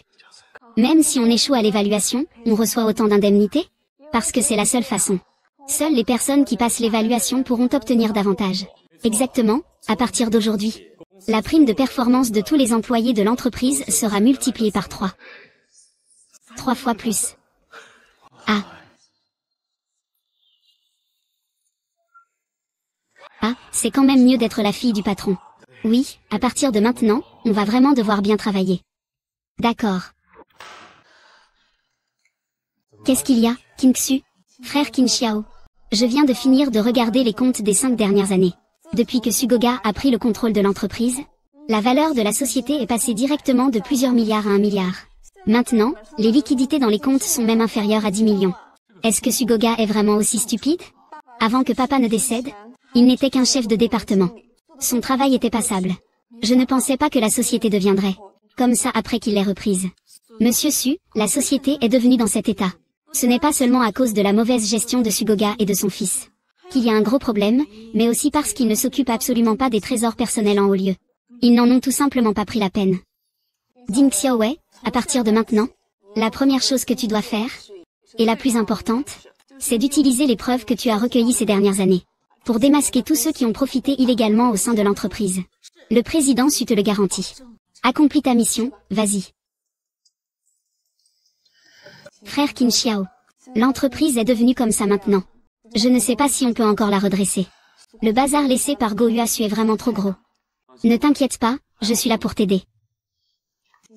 Même si on échoue à l'évaluation, on reçoit autant d'indemnités? Parce que c'est la seule façon. Seules les personnes qui passent l'évaluation pourront obtenir davantage. Exactement, à partir d'aujourd'hui. La prime de performance de tous les employés de l'entreprise sera multipliée par 3. 3 fois plus. Ah. Ah, c'est quand même mieux d'être la fille du patron. Oui, à partir de maintenant, on va vraiment devoir bien travailler. D'accord. Qu'est-ce qu'il y a, Qin Xu? Frère Qin Xiao. Je viens de finir de regarder les comptes des 5 dernières années. Depuis que Sugoga a pris le contrôle de l'entreprise, la valeur de la société est passée directement de plusieurs milliards à 1 milliard. Maintenant, les liquidités dans les comptes sont même inférieures à 10 millions. Est-ce que Sugoga est vraiment aussi stupide? Avant que papa ne décède, il n'était qu'un chef de département. Son travail était passable. Je ne pensais pas que la société deviendrait comme ça après qu'il l'ait reprise. Monsieur Su, la société est devenue dans cet état. Ce n'est pas seulement à cause de la mauvaise gestion de Sugoga et de son fils. qu'il y a un gros problème, mais aussi parce qu'ils ne s'occupent absolument pas des trésors personnels en haut lieu. Ils n'en ont tout simplement pas pris la peine. Ding Xiaowei, à partir de maintenant, la première chose que tu dois faire, et la plus importante, c'est d'utiliser les preuves que tu as recueillies ces dernières années, pour démasquer tous ceux qui ont profité illégalement au sein de l'entreprise. Le président Su te le garantit. Accomplis ta mission, vas-y. Frère Qin Xiao. L'entreprise est devenue comme ça maintenant. Je ne sais pas si on peut encore la redresser. Le bazar laissé par Go Yuasu est vraiment trop gros. Ne t'inquiète pas, je suis là pour t'aider.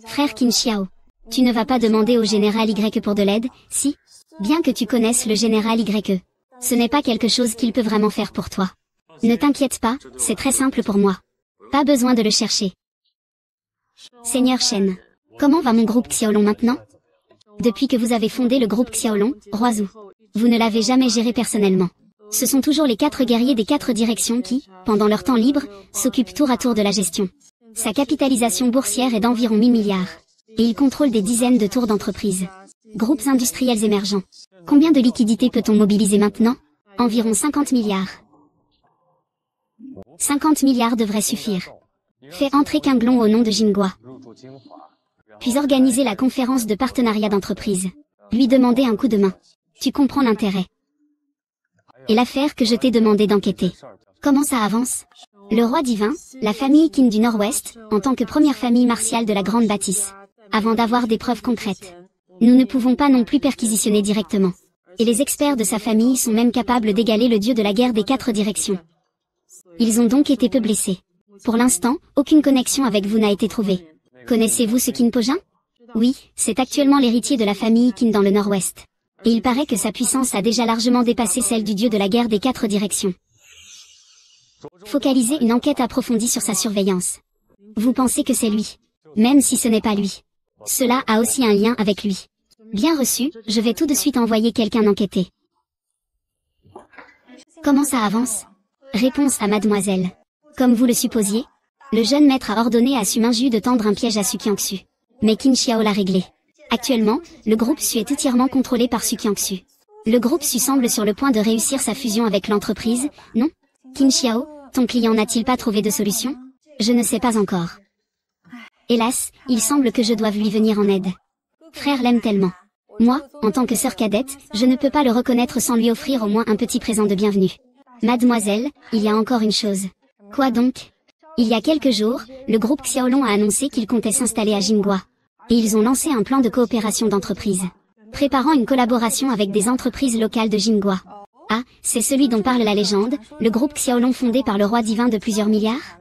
Frère Qin Xiao. Tu ne vas pas demander au général Y pour de l'aide, si? Bien que tu connaisses le général Y. Ce n'est pas quelque chose qu'il peut vraiment faire pour toi. Ne t'inquiète pas, c'est très simple pour moi. Pas besoin de le chercher. Seigneur Shen. Comment va mon groupe Xiaolong maintenant? Depuis que vous avez fondé le groupe Xiaolong, Roi Zhu, vous ne l'avez jamais géré personnellement. Ce sont toujours les 4 guerriers des 4 directions qui, pendant leur temps libre, s'occupent tour à tour de la gestion. Sa capitalisation boursière est d'environ 1000 milliards. Et il contrôle des dizaines de tours d'entreprise. Groupes industriels émergents. Combien de liquidités peut-on mobiliser maintenant? Environ 50 milliards. 50 milliards devraient suffire. Fais entrer Qinglong au nom de Jinghua. Puis organiser la conférence de partenariat d'entreprise. Lui demander un coup de main. Tu comprends l'intérêt. Et l'affaire que je t'ai demandé d'enquêter. Comment ça avance? Le roi divin, la famille Qin du Nord-Ouest, en tant que première famille martiale de la Grande Bâtisse. Avant d'avoir des preuves concrètes. Nous ne pouvons pas non plus perquisitionner directement. Et les experts de sa famille sont même capables d'égaler le dieu de la guerre des 4 directions. Ils ont donc été peu blessés. Pour l'instant, aucune connexion avec vous n'a été trouvée. Connaissez-vous ce Qin Pojin? Oui, c'est actuellement l'héritier de la famille Qin dans le Nord-Ouest. Et il paraît que sa puissance a déjà largement dépassé celle du dieu de la guerre des 4 directions. Focalisez une enquête approfondie sur sa surveillance. Vous pensez que c'est lui. Même si ce n'est pas lui. Cela a aussi un lien avec lui. Bien reçu, je vais tout de suite envoyer quelqu'un enquêter. Comment ça avance? Réponse à mademoiselle. Comme vous le supposiez, le jeune maître a ordonné à Su Mingju de tendre un piège à Su Qiangxu. Mais Qin Xiao l'a réglé. Actuellement, le groupe Su est entièrement contrôlé par Su Qiangxu. Le groupe Su semble sur le point de réussir sa fusion avec l'entreprise, non? Qin Xiao, ton client n'a-t-il pas trouvé de solution? Je ne sais pas encore. Hélas, il semble que je doive lui venir en aide. Frère l'aime tellement. Moi, en tant que sœur cadette, je ne peux pas le reconnaître sans lui offrir au moins un petit présent de bienvenue. Mademoiselle, il y a encore une chose. Quoi donc? Il y a quelques jours, le groupe Xiaolong a annoncé qu'il comptait s'installer à Jinghua. Et ils ont lancé un plan de coopération d'entreprise. Préparant une collaboration avec des entreprises locales de Jinghua. Ah, c'est celui dont parle la légende, le groupe Xiaolong fondé par le roi divin de plusieurs milliards?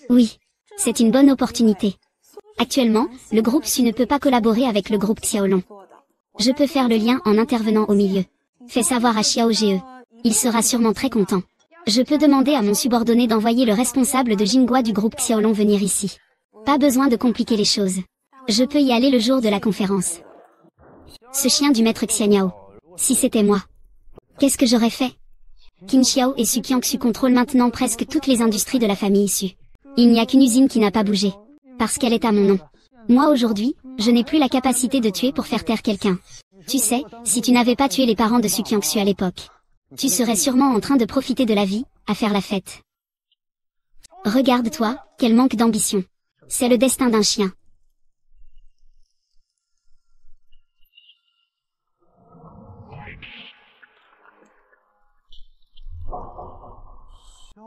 Oui. C'est une bonne opportunité. Actuellement, le groupe Su ne peut pas collaborer avec le groupe Xiaolong. Je peux faire le lien en intervenant au milieu. Fais savoir à Xiao Ge. Il sera sûrement très content. Je peux demander à mon subordonné d'envoyer le responsable de Jinghua du groupe Xiaolong venir ici. Pas besoin de compliquer les choses. Je peux y aller le jour de la conférence. Ce chien du maître Xianyao. Si c'était moi. Qu'est-ce que j'aurais fait? Qin Xiao et Su Qiangxu contrôlent maintenant presque toutes les industries de la famille Su. Il n'y a qu'une usine qui n'a pas bougé. Parce qu'elle est à mon nom. Moi aujourd'hui, je n'ai plus la capacité de tuer pour faire taire quelqu'un. Tu sais, si tu n'avais pas tué les parents de Su Qiangxu à l'époque, tu serais sûrement en train de profiter de la vie, à faire la fête. Regarde-toi, quel manque d'ambition. C'est le destin d'un chien.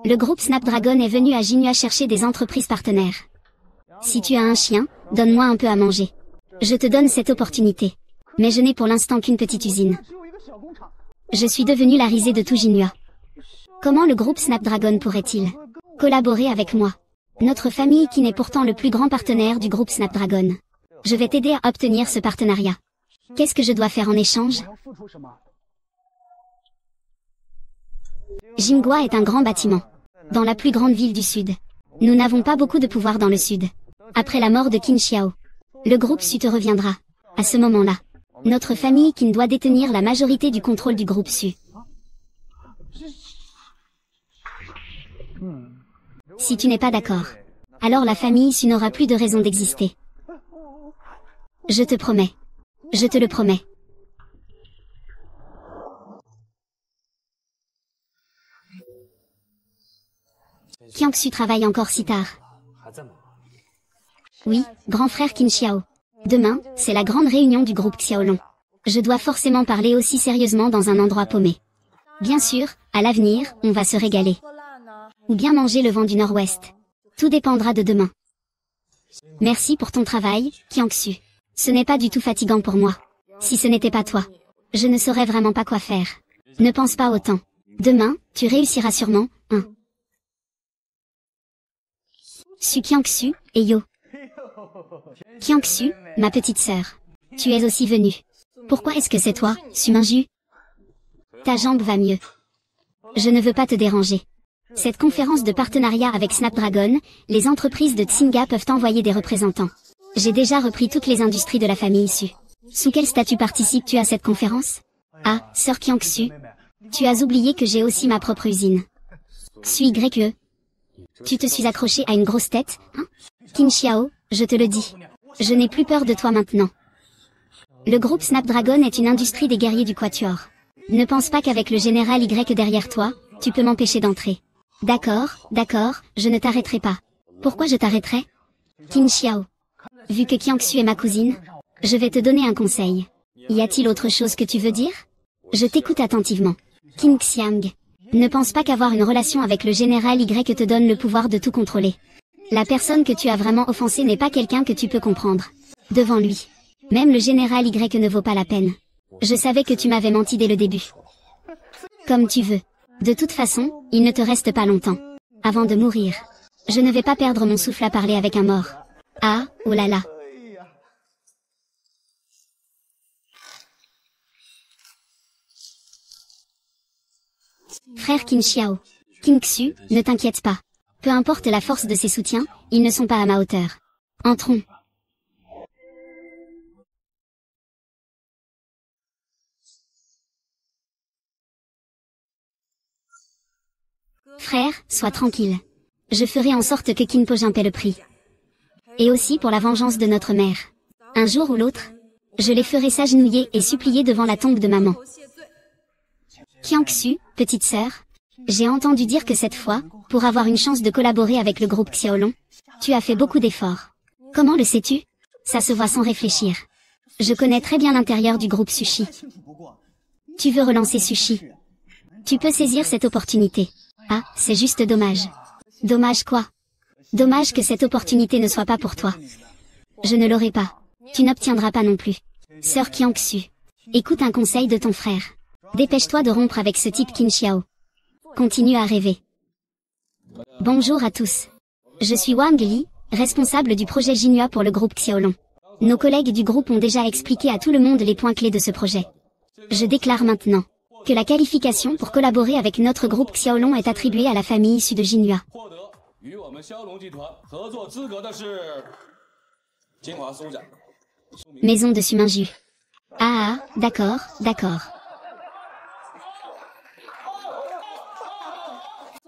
Le groupe Snapdragon est venu à Jinhua chercher des entreprises partenaires. Si tu as un chien, donne-moi un peu à manger. Je te donne cette opportunité. Mais je n'ai pour l'instant qu'une petite usine. Je suis devenu la risée de tout Jinhua. Comment le groupe Snapdragon pourrait-il collaborer avec moi? Notre famille qui n'est pourtant le plus grand partenaire du groupe Snapdragon. Je vais t'aider à obtenir ce partenariat. Qu'est-ce que je dois faire en échange? Jinghua est un grand bâtiment. Dans la plus grande ville du sud. Nous n'avons pas beaucoup de pouvoir dans le sud. Après la mort de Qin Xiao, le groupe Su te reviendra. À ce moment-là, notre famille Qin doit détenir la majorité du contrôle du groupe Su. Si tu n'es pas d'accord, alors la famille Su n'aura plus de raison d'exister. Je te promets. Je te le promets. Kiangsu travaille encore si tard. Oui, grand frère Qin Xiao. Demain, c'est la grande réunion du groupe Xiaolong. Je dois forcément parler aussi sérieusement dans un endroit paumé. Bien sûr, à l'avenir, on va se régaler. Ou bien manger le vent du nord-ouest. Tout dépendra de demain. Merci pour ton travail, Kiangsu. Ce n'est pas du tout fatigant pour moi. Si ce n'était pas toi, je ne saurais vraiment pas quoi faire. Ne pense pas autant. Demain, tu réussiras sûrement, hein. Su Kiangsu, et yo. Kiangsu, ma petite sœur. Tu es aussi venue. Pourquoi est-ce que c'est toi, Su Mingju? Ta jambe va mieux. Je ne veux pas te déranger. Cette conférence de partenariat avec Snapdragon, les entreprises de Tsinga peuvent envoyer des représentants. J'ai déjà repris toutes les industries de la famille Su. Sous quel statut participes-tu à cette conférence? Ah, sœur Kiangsu. Tu as oublié que j'ai aussi ma propre usine. Su YE. Tu te suis accroché à une grosse tête, hein? Qin Xiao, je te le dis. Je n'ai plus peur de toi maintenant. Le groupe Snapdragon est une industrie des guerriers du Quatuor. Ne pense pas qu'avec le général Y derrière toi, tu peux m'empêcher d'entrer. D'accord, d'accord, je ne t'arrêterai pas. Pourquoi je t'arrêterai? Qin Xiao. Vu que Kiangsu est ma cousine, je vais te donner un conseil. Y a-t-il autre chose que tu veux dire? Je t'écoute attentivement. Qin Xiang. Ne pense pas qu'avoir une relation avec le général Y te donne le pouvoir de tout contrôler. La personne que tu as vraiment offensée n'est pas quelqu'un que tu peux comprendre. Devant lui. Même le général Y ne vaut pas la peine. Je savais que tu m'avais menti dès le début. Comme tu veux. De toute façon, il ne te reste pas longtemps. Avant de mourir. Je ne vais pas perdre mon souffle à parler avec un mort. Ah, oh là là. Frère Qin Xiao. Kiangsu, ne t'inquiète pas. Peu importe la force de ses soutiens, ils ne sont pas à ma hauteur. Entrons. Frère, sois tranquille. Je ferai en sorte que Qin Pojin paie le prix. Et aussi pour la vengeance de notre mère. Un jour ou l'autre, je les ferai s'agenouiller et supplier devant la tombe de maman. Kiangsu, petite sœur, j'ai entendu dire que cette fois, pour avoir une chance de collaborer avec le groupe Xiaolong, tu as fait beaucoup d'efforts. Comment le sais-tu? Ça se voit sans réfléchir. Je connais très bien l'intérieur du groupe Sushi. Tu veux relancer Sushi? Tu peux saisir cette opportunité. Ah, c'est juste dommage. Dommage quoi? Dommage que cette opportunité ne soit pas pour toi. Je ne l'aurai pas. Tu n'obtiendras pas non plus. Sœur Kiangsu. Écoute un conseil de ton frère. Dépêche-toi de rompre avec ce type Qin Xiao. Continue à rêver. Bonjour à tous. Je suis Wang Li, responsable du projet Jinhua pour le groupe Xiaolong. Nos collègues du groupe ont déjà expliqué à tout le monde les points clés de ce projet. Je déclare maintenant que la qualification pour collaborer avec notre groupe Xiaolong est attribuée à la famille issue de Jinhua. Maison de Su Mingju. Ah, d'accord, d'accord.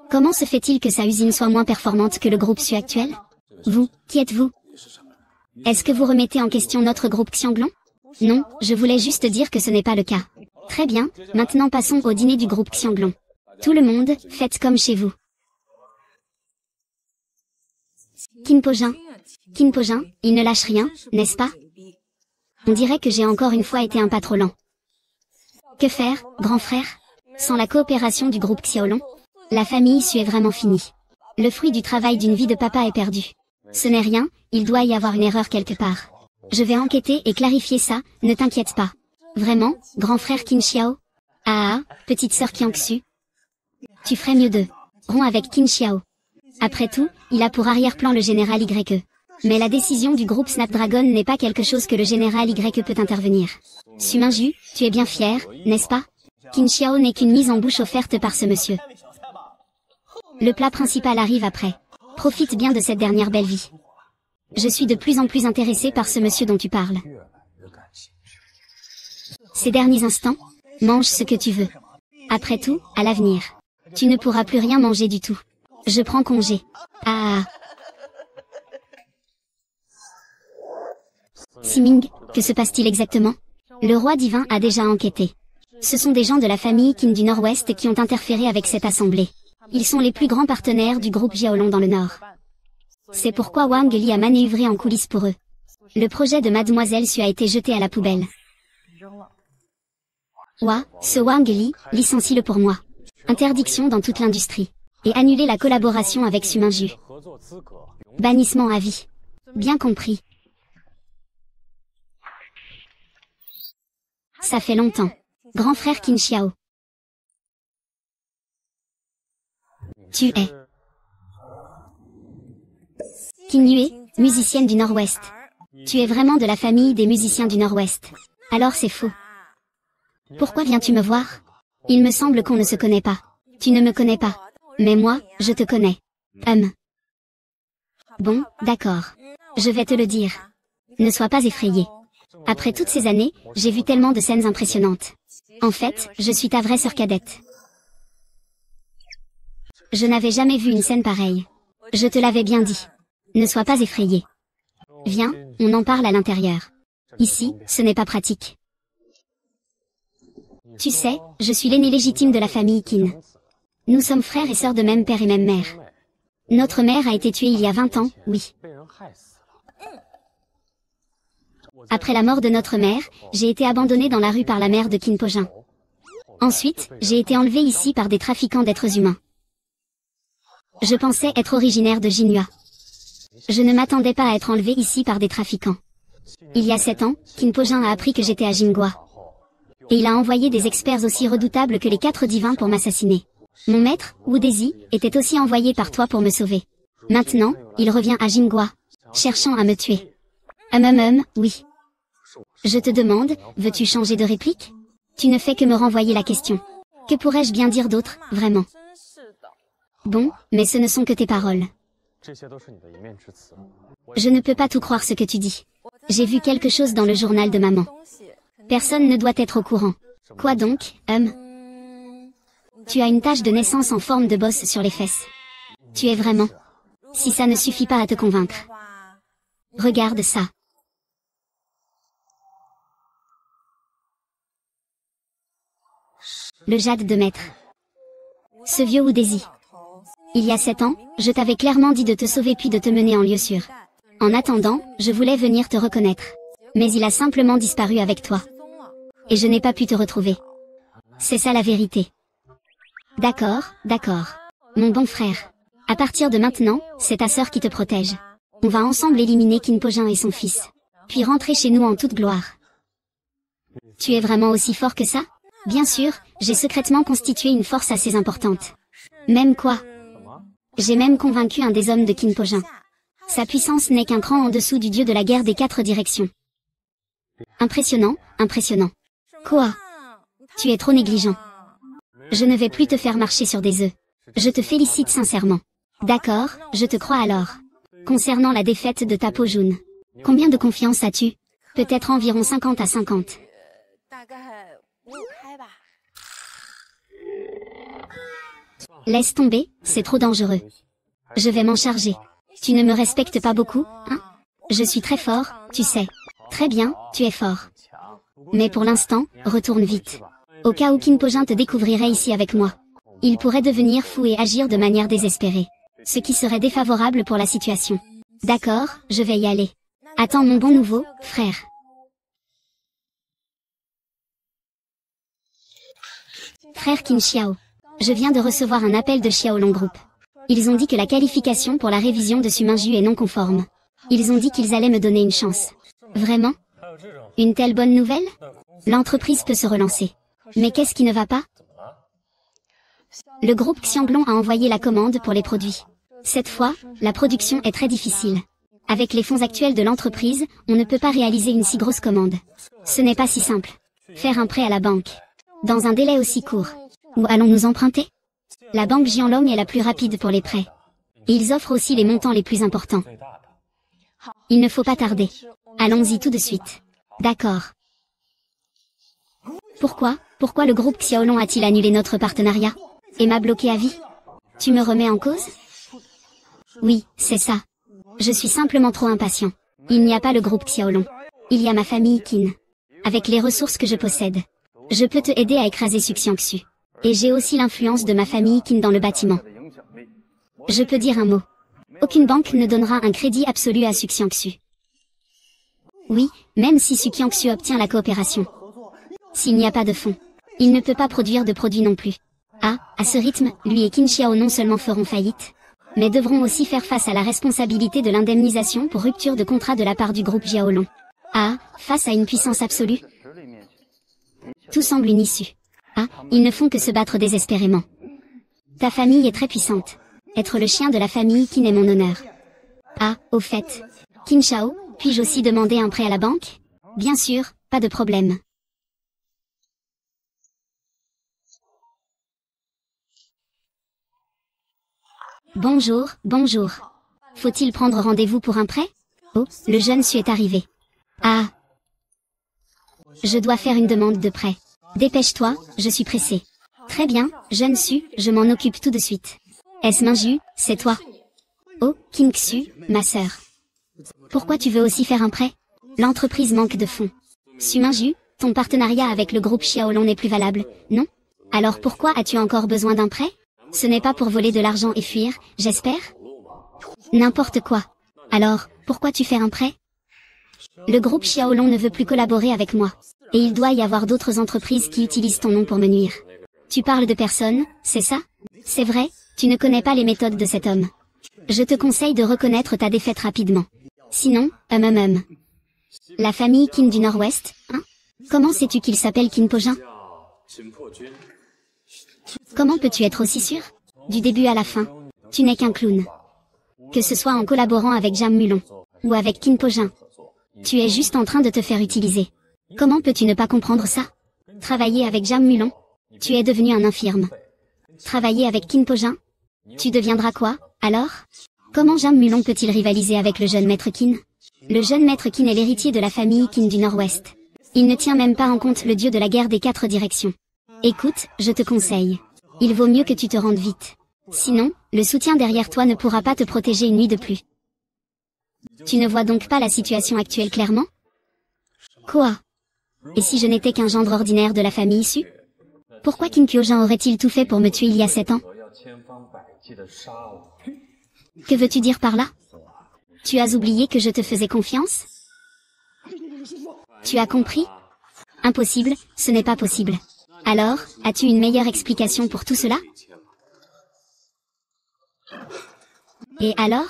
Comment se fait-il que sa usine soit moins performante que le groupe Su actuel? Vous, qui êtes-vous? Est-ce que vous remettez en question notre groupe Xianglong? Non, je voulais juste dire que ce n'est pas le cas. Très bien, maintenant passons au dîner du groupe Xianglong. Tout le monde, faites comme chez vous. Qin Pojin. Qin Pojin, il ne lâche rien, n'est-ce pas? On dirait que j'ai encore une fois été un pas trop lent. Que faire, grand frère? Sans la coopération du groupe Xiaolong, la famille Su est vraiment finie. Le fruit du travail d'une vie de papa est perdu. Ce n'est rien, il doit y avoir une erreur quelque part. Je vais enquêter et clarifier ça, ne t'inquiète pas. Vraiment, grand frère Qin Xiao? Ah, petite sœur Kiangsu. Tu ferais mieux de rompre avec Qin Xiao. Après tout, il a pour arrière-plan le général YE. Mais la décision du groupe Snapdragon n'est pas quelque chose que le général YE peut intervenir. Su Mingju, tu es bien fier, n'est-ce pas? Qin Xiao n'est qu'une mise en bouche offerte par ce monsieur. Le plat principal arrive après. Profite bien de cette dernière belle vie. Je suis de plus en plus intéressé par ce monsieur dont tu parles. Ces derniers instants, mange ce que tu veux. Après tout, à l'avenir, tu ne pourras plus rien manger du tout. Je prends congé. Ah. Siming, que se passe-t-il exactement? Le roi divin a déjà enquêté. Ce sont des gens de la famille Qin du Nord-Ouest qui ont interféré avec cette assemblée. Ils sont les plus grands partenaires du groupe Xiaolong dans le Nord. C'est pourquoi Wang Li a manœuvré en coulisses pour eux. Le projet de Mademoiselle Su a été jeté à la poubelle. Ouah, ce Wang Li, licencie-le pour moi. Interdiction dans toute l'industrie. Et annuler la collaboration avec Su Mingju. Bannissement à vie. Bien compris. Ça fait longtemps. Grand frère Qin Xiao. Tu es Qin Yue, musicienne du Nord-Ouest. Tu es vraiment de la famille des musiciens du Nord-Ouest. Alors c'est faux. Pourquoi viens-tu me voir? Il me semble qu'on ne se connaît pas. Tu ne me connais pas. Mais moi, je te connais. Bon, d'accord. Je vais te le dire. Ne sois pas effrayé. Après toutes ces années, j'ai vu tellement de scènes impressionnantes. En fait, je suis ta vraie sœur cadette. Je n'avais jamais vu une scène pareille. Je te l'avais bien dit. Ne sois pas effrayé. Viens, on en parle à l'intérieur. Ici, ce n'est pas pratique. Tu sais, je suis l'aîné légitime de la famille Qin. Nous sommes frères et sœurs de même père et même mère. Notre mère a été tuée il y a 20 ans, oui. Après la mort de notre mère, j'ai été abandonnée dans la rue par la mère de Qin Pojin. Ensuite, j'ai été enlevée ici par des trafiquants d'êtres humains. Je pensais être originaire de Jinhua. Je ne m'attendais pas à être enlevée ici par des trafiquants. Il y a 7 ans, Qin Pojin a appris que j'étais à Jinhua. Et il a envoyé des experts aussi redoutables que les 4 divins pour m'assassiner. Mon maître, Wu Dezi, était aussi envoyé par toi pour me sauver. Maintenant, il revient à Jinhua, cherchant à me tuer. Oui. Je te demande, veux-tu changer de réplique? Tu ne fais que me renvoyer la question. Que pourrais-je bien dire d'autre, vraiment? Bon, mais ce ne sont que tes paroles. Je ne peux pas tout croire ce que tu dis. J'ai vu quelque chose dans le journal de maman. Personne ne doit être au courant. Quoi donc, Tu as une tache de naissance en forme de bosse sur les fesses. Tu es vraiment... Si ça ne suffit pas à te convaincre. Regarde ça. Le jade de maître. Ce vieux Wu Dezi. Il y a 7 ans, je t'avais clairement dit de te sauver puis de te mener en lieu sûr. En attendant, je voulais venir te reconnaître. Mais il a simplement disparu avec toi. Et je n'ai pas pu te retrouver. C'est ça la vérité. D'accord, d'accord. Mon bon frère. À partir de maintenant, c'est ta sœur qui te protège. On va ensemble éliminer Qin Pojin et son fils. Puis rentrer chez nous en toute gloire. Tu es vraiment aussi fort que ça? Bien sûr, j'ai secrètement constitué une force assez importante. Même quoi? J'ai même convaincu un des hommes de Qin Pojin. Sa puissance n'est qu'un cran en dessous du dieu de la guerre des 4 directions. Impressionnant, impressionnant. Quoi? Tu es trop négligent. Je ne vais plus te faire marcher sur des œufs. Je te félicite sincèrement. D'accord, je te crois alors. Concernant la défaite de ta peau jaune. Combien de confiance as-tu? Peut-être environ 50 à 50. Laisse tomber, c'est trop dangereux. Je vais m'en charger. Tu ne me respectes pas beaucoup, hein? Je suis très fort, tu sais. Très bien, tu es fort. Mais pour l'instant, retourne vite. Au cas où Qin Pojin te découvrirait ici avec moi. Il pourrait devenir fou et agir de manière désespérée. Ce qui serait défavorable pour la situation. D'accord, je vais y aller. Attends mon bon nouveau, frère. Frère Qin Xiao. Je viens de recevoir un appel de Xiaolong Group. Ils ont dit que la qualification pour la révision de Su Mingju est non conforme. Ils ont dit qu'ils allaient me donner une chance. Vraiment? Une telle bonne nouvelle? L'entreprise peut se relancer. Mais qu'est-ce qui ne va pas? Le groupe Xianglong a envoyé la commande pour les produits. Cette fois, la production est très difficile. Avec les fonds actuels de l'entreprise, on ne peut pas réaliser une si grosse commande. Ce n'est pas si simple. Faire un prêt à la banque. Dans un délai aussi court. Où allons-nous emprunter? La banque Jianlong est la plus rapide pour les prêts. Et ils offrent aussi les montants les plus importants. Il ne faut pas tarder. Allons-y tout de suite. D'accord. Pourquoi le groupe Xiaolong a-t-il annulé notre partenariat? Et m'a bloqué à vie? Tu me remets en cause? Oui, c'est ça. Je suis simplement trop impatient. Il n'y a pas le groupe Xiaolong. Il y a ma famille Qin. Avec les ressources que je possède. Je peux te aider à écraser Suxiangxu. Et j'ai aussi l'influence de ma famille Qin dans le bâtiment. Je peux dire un mot. Aucune banque ne donnera un crédit absolu à Su Qiangxu. Oui, même si Su Qiangxu obtient la coopération. S'il n'y a pas de fonds, il ne peut pas produire de produits non plus. Ah, à ce rythme, lui et Qin Xiao non seulement feront faillite, mais devront aussi faire face à la responsabilité de l'indemnisation pour rupture de contrat de la part du groupe Jiaolong. Ah, face à une puissance absolue. Tout semble une issue. Ah, ils ne font que se battre désespérément. Ta famille est très puissante. Être le chien de la famille Qin est mon honneur. Ah, au fait. Qin Xiao, puis-je aussi demander un prêt à la banque? Bien sûr, pas de problème. Bonjour, bonjour. Faut-il prendre rendez-vous pour un prêt? Oh, le jeune Su est arrivé. Ah. Je dois faire une demande de prêt. Dépêche-toi, je suis pressé. Très bien, jeune Su, je m'en occupe tout de suite. Est-ce Minju, c'est toi? Oh, Qin Xu, ma sœur. Pourquoi tu veux aussi faire un prêt? L'entreprise manque de fonds. Su Minju, ton partenariat avec le groupe Xiaolong n'est plus valable, non? Alors pourquoi as-tu encore besoin d'un prêt? Ce n'est pas pour voler de l'argent et fuir, j'espère? N'importe quoi. Alors, pourquoi tu fais un prêt? Le groupe Xiaolong ne veut plus collaborer avec moi. Et il doit y avoir d'autres entreprises qui utilisent ton nom pour me nuire. Tu parles de personne, c'est ça? C'est vrai, tu ne connais pas les méthodes de cet homme. Je te conseille de reconnaître ta défaite rapidement. Sinon, La famille Qin du Nord-Ouest, hein? Comment sais-tu qu'il s'appelle Qin Pojin? Comment peux-tu être aussi sûr? Du début à la fin, tu n'es qu'un clown. Que ce soit en collaborant avec Jam Mulong, ou avec Qin Pojin. Tu es juste en train de te faire utiliser. Comment peux-tu ne pas comprendre ça? Travailler avec Jam Mulong? Tu es devenu un infirme. Travailler avec Qin Pojin? Tu deviendras quoi, alors? Comment Jam Mulong peut-il rivaliser avec le jeune maître Qin? Le jeune maître Qin est l'héritier de la famille Qin du Nord-Ouest. Il ne tient même pas en compte le dieu de la guerre des 4 directions. Écoute, je te conseille. Il vaut mieux que tu te rendes vite. Sinon, le soutien derrière toi ne pourra pas te protéger une nuit de plus. Tu ne vois donc pas la situation actuelle clairement? Quoi? Et si je n'étais qu'un gendre ordinaire de la famille Su? Pourquoi Qin Qiujin aurait-il tout fait pour me tuer il y a 7 ans? Que veux-tu dire par là? Tu as oublié que je te faisais confiance? Tu as compris? Impossible, ce n'est pas possible. Alors, as-tu une meilleure explication pour tout cela? Et alors?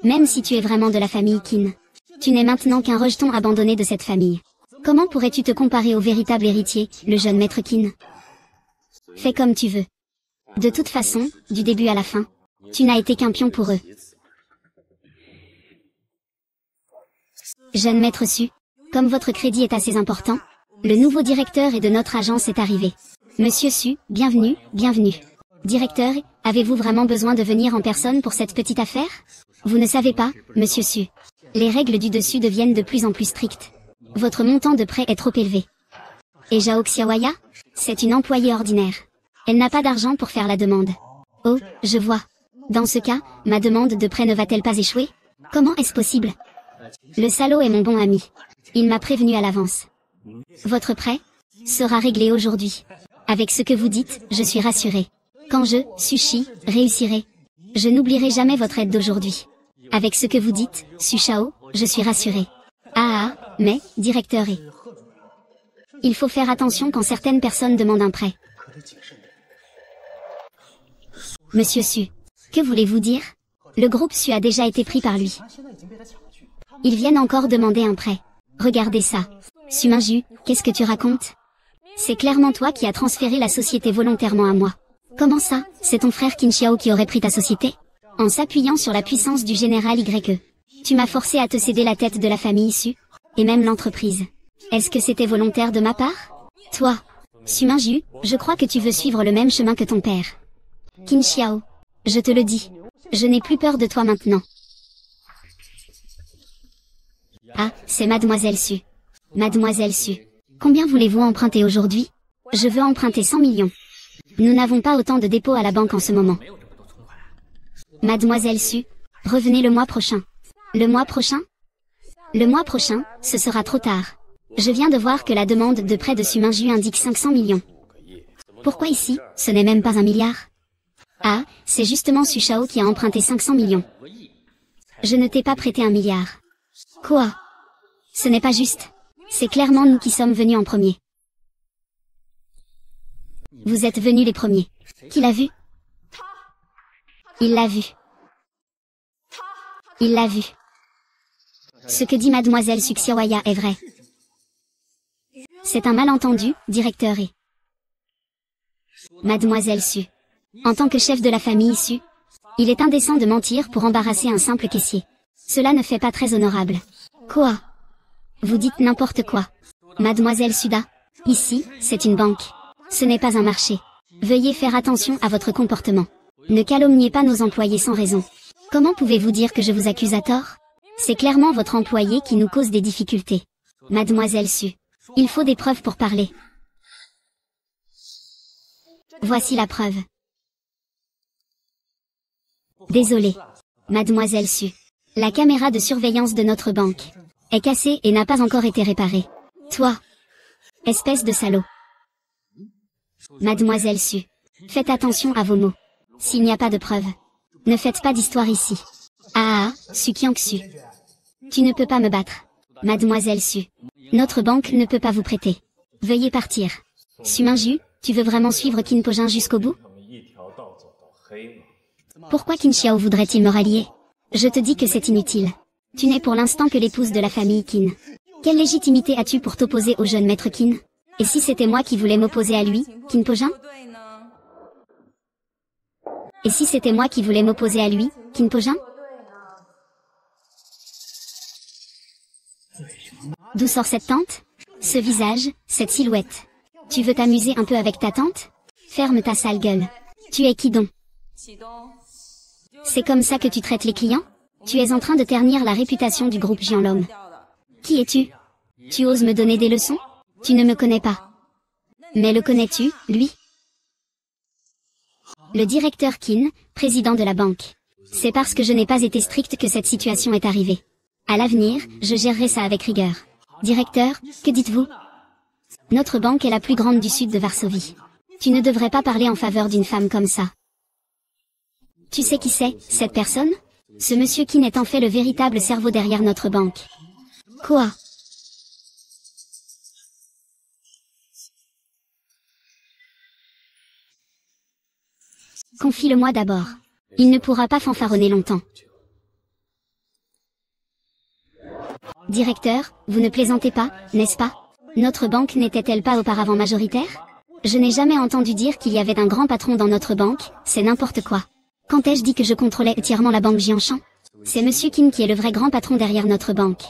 Même si tu es vraiment de la famille Qin, tu n'es maintenant qu'un rejeton abandonné de cette famille. Comment pourrais-tu te comparer au véritable héritier, le jeune maître Qin? Fais comme tu veux. De toute façon, du début à la fin, tu n'as été qu'un pion pour eux. Jeune maître Su, comme votre crédit est assez important, le nouveau directeur et de notre agence est arrivé. Monsieur Su, bienvenue, bienvenue. Directeur, avez-vous vraiment besoin de venir en personne pour cette petite affaire? Vous ne savez pas, monsieur Su. Les règles du dessus deviennent de plus en plus strictes. Votre montant de prêt est trop élevé. Et Zhao Xiaowaya? C'est une employée ordinaire. Elle n'a pas d'argent pour faire la demande. Oh, je vois. Dans ce cas, ma demande de prêt ne va-t-elle pas échouer? Comment est-ce possible? Le salaud est mon bon ami. Il m'a prévenu à l'avance. Votre prêt sera réglé aujourd'hui. Avec ce que vous dites, je suis rassuré. Quand je, Sushi, réussirai, je n'oublierai jamais votre aide d'aujourd'hui. Avec ce que vous dites, Su Shao, je suis rassuré. Mais, directeur il faut faire attention quand certaines personnes demandent un prêt. Monsieur Su, que voulez-vous dire? Le groupe Su a déjà été pris par lui. Ils viennent encore demander un prêt. Regardez ça. Su Minju, qu'est-ce que tu racontes? C'est clairement toi qui as transféré la société volontairement à moi. Comment ça? C'est ton frère Qin Xiao qui aurait pris ta société? En s'appuyant sur la puissance du général YE. Tu m'as forcé à te céder la tête de la famille Su, et même l'entreprise. Est-ce que c'était volontaire de ma part? Toi, Su Minju, je crois que tu veux suivre le même chemin que ton père. Qin Xiao, je te le dis, je n'ai plus peur de toi maintenant. Ah, c'est Mademoiselle Su. Mademoiselle Su, combien voulez-vous emprunter aujourd'hui? Je veux emprunter 100 millions. Nous n'avons pas autant de dépôts à la banque en ce moment. Mademoiselle Su, revenez le mois prochain. Le mois prochain? Le mois prochain, ce sera trop tard. Je viens de voir que la demande de prêt de Su Minju indique 500 millions. Pourquoi ici, ce n'est même pas 1 milliard? Ah, c'est justement Su Shao qui a emprunté 500 millions. Je ne t'ai pas prêté 1 milliard. Quoi? Ce n'est pas juste. C'est clairement nous qui sommes venus en premier. Vous êtes venus les premiers. Qui l'a vu? Il l'a vu. Il l'a vu. Ce que dit mademoiselle Su Xiaowaya est vrai. C'est un malentendu, directeur et... Mademoiselle Su. En tant que chef de la famille Su, il est indécent de mentir pour embarrasser un simple caissier. Cela ne fait pas très honorable. Quoi? Vous dites n'importe quoi. Mademoiselle Suda, ici, c'est une banque. Ce n'est pas un marché. Veuillez faire attention à votre comportement. Ne calomniez pas nos employés sans raison. Comment pouvez-vous dire que je vous accuse à tort? C'est clairement votre employé qui nous cause des difficultés. Mademoiselle Su, il faut des preuves pour parler. Voici la preuve. Désolé. Mademoiselle Su. La caméra de surveillance de notre banque est cassée et n'a pas encore été réparée. Toi. Espèce de salaud. Mademoiselle Su. Faites attention à vos mots. S'il n'y a pas de preuves. Ne faites pas d'histoire ici. Su Qiangxu. Tu ne peux pas me battre. Mademoiselle Su. Notre banque ne peut pas vous prêter. Veuillez partir. Su Mingju, tu veux vraiment suivre Qin Pojin jusqu'au bout? Pourquoi Qin Xiao voudrait-il me rallier? Je te dis que c'est inutile. Tu n'es pour l'instant que l'épouse de la famille Qin. Quelle légitimité as-tu pour t'opposer au jeune maître Qin? Et si c'était moi qui voulais m'opposer à lui, Qin Pojin? Et si c'était moi qui voulais m'opposer à lui, Qin Pojin? D'où sort cette tante? Ce visage, cette silhouette. Tu veux t'amuser un peu avec ta tante? Ferme ta sale gueule. Tu es qui donc? C'est comme ça que tu traites les clients? Tu es en train de ternir la réputation du groupe Jianlong. Qui es-tu? Tu oses me donner des leçons? Tu ne me connais pas. Mais le connais-tu, lui? Le directeur Qin, président de la banque. C'est parce que je n'ai pas été strict que cette situation est arrivée. À l'avenir, je gérerai ça avec rigueur. Directeur, que dites-vous? Notre banque est la plus grande du sud de Varsovie. Tu ne devrais pas parler en faveur d'une femme comme ça. Tu sais qui c'est, cette personne? Ce monsieur Qin est en fait le véritable cerveau derrière notre banque. Quoi? Confie-le-moi d'abord. Il ne pourra pas fanfaronner longtemps. Directeur, vous ne plaisantez pas, n'est-ce pas? Notre banque n'était-elle pas auparavant majoritaire? Je n'ai jamais entendu dire qu'il y avait un grand patron dans notre banque, c'est n'importe quoi. Quand ai-je dit que je contrôlais entièrement la banque Jianshan? C'est monsieur Qin qui est le vrai grand patron derrière notre banque.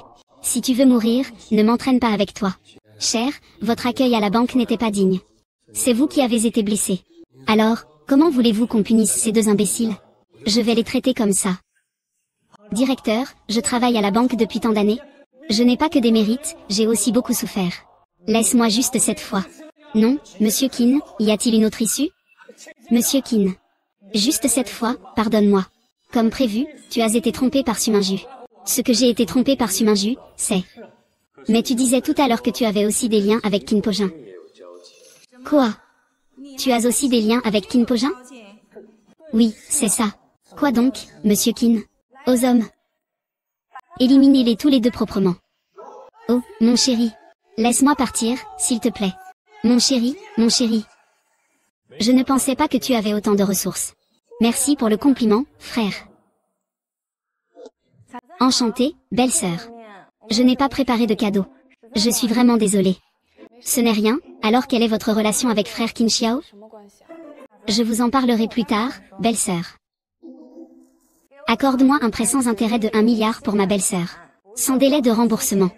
Si tu veux mourir, ne m'entraîne pas avec toi. Cher, votre accueil à la banque n'était pas digne. C'est vous qui avez été blessé. Alors, comment voulez-vous qu'on punisse ces deux imbéciles? Je vais les traiter comme ça. Directeur, je travaille à la banque depuis tant d'années. Je n'ai pas que des mérites, j'ai aussi beaucoup souffert. Laisse-moi juste cette fois. Non, monsieur Qin, y a-t-il une autre issue? Monsieur Qin. Juste cette fois, pardonne-moi. Comme prévu, tu as été trompé par Su Mingju. Ce que j'ai été trompé par Su Mingju, c'est... Mais tu disais tout à l'heure que tu avais aussi des liens avec Qin Pojin. Quoi? Tu as aussi des liens avec Qin Pojin? Oui, c'est ça. Quoi donc, monsieur Qin? Aux hommes. Éliminez-les tous les deux proprement. Oh, mon chéri. Laisse-moi partir, s'il te plaît. Mon chéri, mon chéri. Je ne pensais pas que tu avais autant de ressources. Merci pour le compliment, frère. Enchantée, belle-sœur. Je n'ai pas préparé de cadeau. Je suis vraiment désolée. Ce n'est rien, alors quelle est votre relation avec frère Qin Xiao? Je vous en parlerai plus tard, belle-sœur. Accorde-moi un prêt sans intérêt de 1 milliard pour ma belle-sœur. Sans délai de remboursement.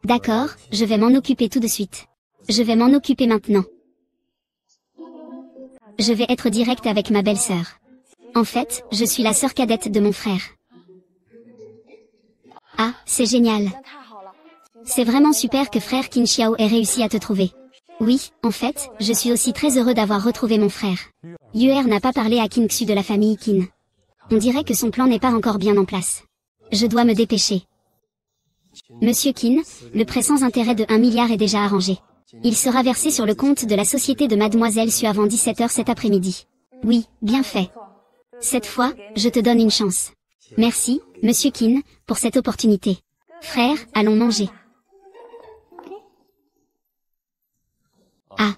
D'accord, je vais m'en occuper tout de suite. Je vais m'en occuper maintenant. Je vais être direct avec ma belle-sœur. En fait, je suis la sœur cadette de mon frère. Ah, c'est génial. C'est vraiment super que frère Qin Xiao ait réussi à te trouver. Oui, en fait, je suis aussi très heureux d'avoir retrouvé mon frère. Yuer n'a pas parlé à Qin Xu de la famille Qin. On dirait que son plan n'est pas encore bien en place. Je dois me dépêcher. Monsieur Qin, le prêt sans intérêt de 1 milliard est déjà arrangé. Il sera versé sur le compte de la société de Mademoiselle Su avant 17 h cet après-midi. Oui, bien fait. Cette fois, je te donne une chance. Merci, Monsieur Qin, pour cette opportunité. Frère, allons manger. Ah.